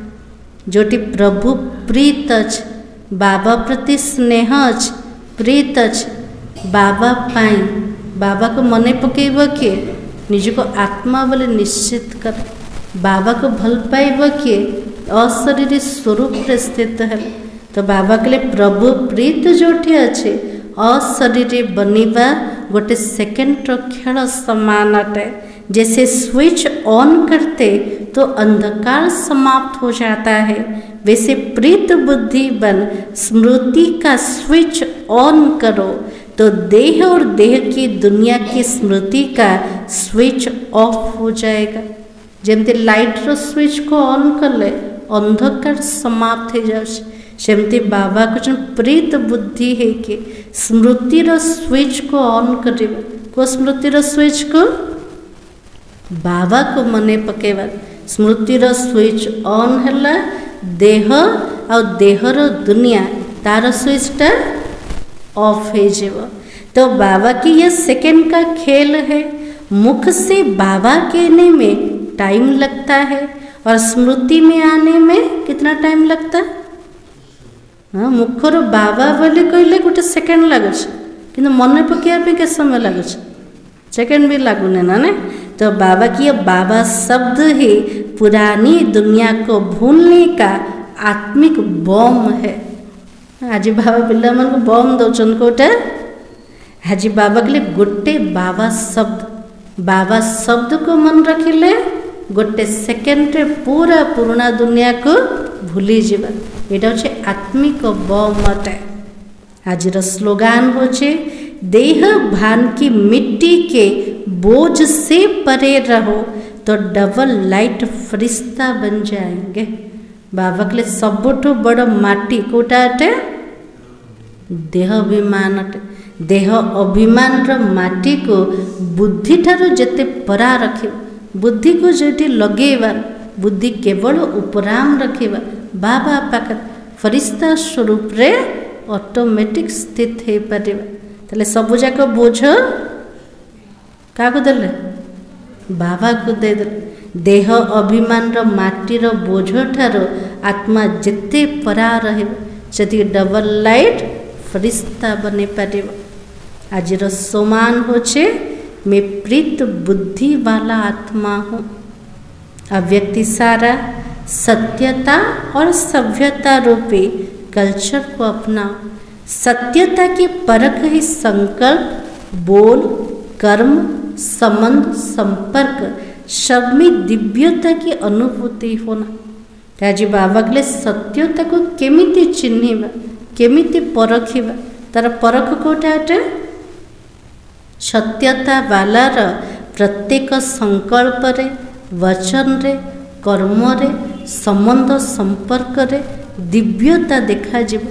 जोटी प्रभु प्रीत अछ, बाबा प्रति स्नेह अछ, प्रीत अछ, बाबा पाई बाबा को मने पकेब किए, निज को आत्मा बोले निश्चित कर, बाबा को भल पाइब किए अशरीरी स्वरूप स्थित है। तो बाबा के लिए प्रभु प्रीत जोटी अच्छे अशरीरी बनिबा गोटे सेकेंड खेल समान अटे। जैसे स्विच ऑन करते तो अंधकार समाप्त हो जाता है, वैसे प्रीत बुद्धि बन स्मृति का स्विच ऑन करो तो देह और देह की दुनिया की स्मृति का स्विच ऑफ हो जाएगा। जमती लाइट रो स्विच को ऑन कले अंधकार समाप्त हो जाए, सेमती बाबा को जो प्रीत बुद्धि है कि स्मृति रो स्विच को ऑन करिबा। को स्मृति रो स्विच को बाबा को मने पकेबा। स्मृति रो स्विच ऑन हैला देह और देहर दुनिया तार स्विचटा ऑफ हो जाए। तो बाबा की यह सेकंड का खेल है। मुख से बाबा कहने में टाइम लगता है और स्मृति में आने में कितना टाइम लगता है? हाँ, मुखर बाबा बोले कहले गोटे सेकेंड लगुच कि मन पकड़ के समय लगुच, सेकेंड भी लगुने ना ने। तो बाबा की बाबा शब्द ही पुरानी दुनिया को भूलने का आत्मिक बम है। आज बाबा पिला मन को बम दौचन कोटा। आज बाबा के लिए गोटे बाबा शब्द को मन रखिले गोटे सेकेंड पूरा पुराना दुनिया को भूली जावा। यहाँ हूँ आत्मिक बम अटे। आज स्लोगान होचे देह भान की मिट्टी के बोझ से परे रहो तो डबल लाइट फरिश्ता बन जाएंगे। बाबा के लिए सबुठु बड़ माटी कोटा अटे? देह अभिमान अटे। देह अभिमान रो माटी को बुद्धि ठारो जेते परा रखे, बुद्धि को जेटी लगेबा, बुद्धि केवल उपराम रखेबा बाबा पाखर फरिश्ता स्वरूप रे ऑटोमेटिक स्थित हो पारिबा। ताले सब जाक बोझ क्या देले? बाबा को दे देले। देह अभिमान रो माटी रो बोझ ठारो आत्मा जेते परा रहे से डबल लाइट फरिश्ता बने पारिबा। आज समान होचे मैं प्रीत बुद्धि वाला आत्मा हूँ। अब व्यक्ति सारा सत्यता और सभ्यता रूपी कल्चर को अपना। सत्यता की परख ही संकल्प, बोल, कर्म, संबंध, संपर्क सब में दिव्यता की अनुभूति होना। आज बाबा के लिए सत्यता को केमिति चिन्हिबा केमिति परखिबा तार परख कोटा अटे सत्यता बालार प्रत्येक संकल्प रे वचन रे कर्म रे संबंध संपर्क रे दिव्यता देखा जीव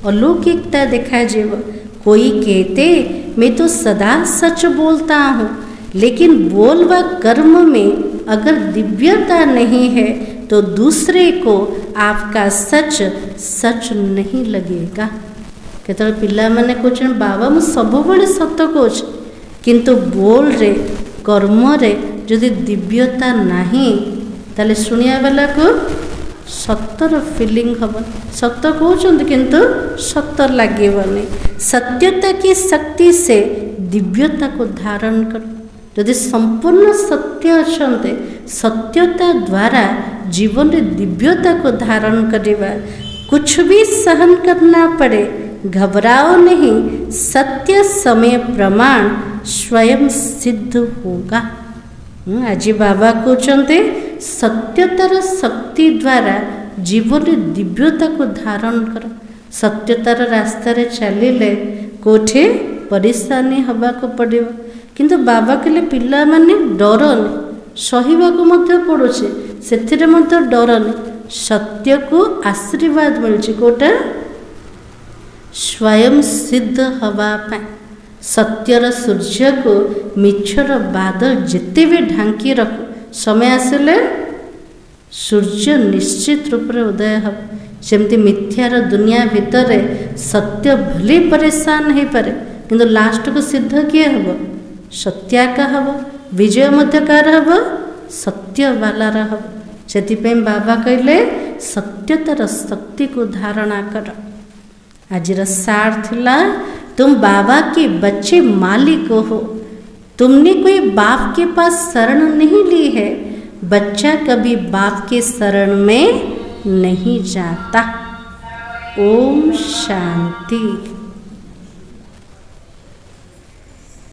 अलौकिकता देखा जीव। कोई कहते मैं तो सदा सच बोलता हूँ, लेकिन बोल व कर्म में अगर दिव्यता नहीं है तो दूसरे को आपका सच सच नहीं लगेगा। केतल पिला माने कहते बाबा मु सब बड़े सत कहूँ, किंतु बोल रे कर्म रे जदि दिव्यता नहीं ताले सुनिया वाला को सतर फीलिंग हम सत कहते किंतु सतर लगेबनी। सत्यता की शक्ति से दिव्यता को धारण कर। यदि संपूर्ण सत्य अच्छे सत्यता द्वारा जीवन में दिव्यता को धारण करवा। कुछ भी सहन करना पड़े घबराओ नहीं, सत्य समय प्रमाण स्वयं सिद्ध होगा। आज बाबा कहते सत्यतार शक्ति द्वारा जीवन में दिव्यता को धारण कर। सत्यतार रास्ता चलिले कोठे परेशानी हवा को पड़े, किंतु बाबा कहले पिला माने डरन सहिबा को मध्य पड़ुछे सेथिरे मध्य डरन। सत्य को आशीर्वाद मिलछि कोटा स्वयं सिद्ध हवा पाए। सत्यर सूर्य को मिछर बादल जिते भी ढांकी रख समय आसिले सूर्य निश्चित रूप से उदय हम। सेमती मिथ्यार दुनिया भितर सत्य भले परेशान हो पारे, किंतु लास्ट को सिद्ध किए हम सत्या का हम विजय मध्य कार हम सत्य वालार हम। से बाबा कहले सत्यतार शक्ति को धारणा कर। आज सार थिला तुम बाबा के बच्चे मालिक हो, तुमने कोई बाप के पास शरण नहीं ली है। बच्चा कभी बाप के शरण में नहीं जाता। ओम शांति।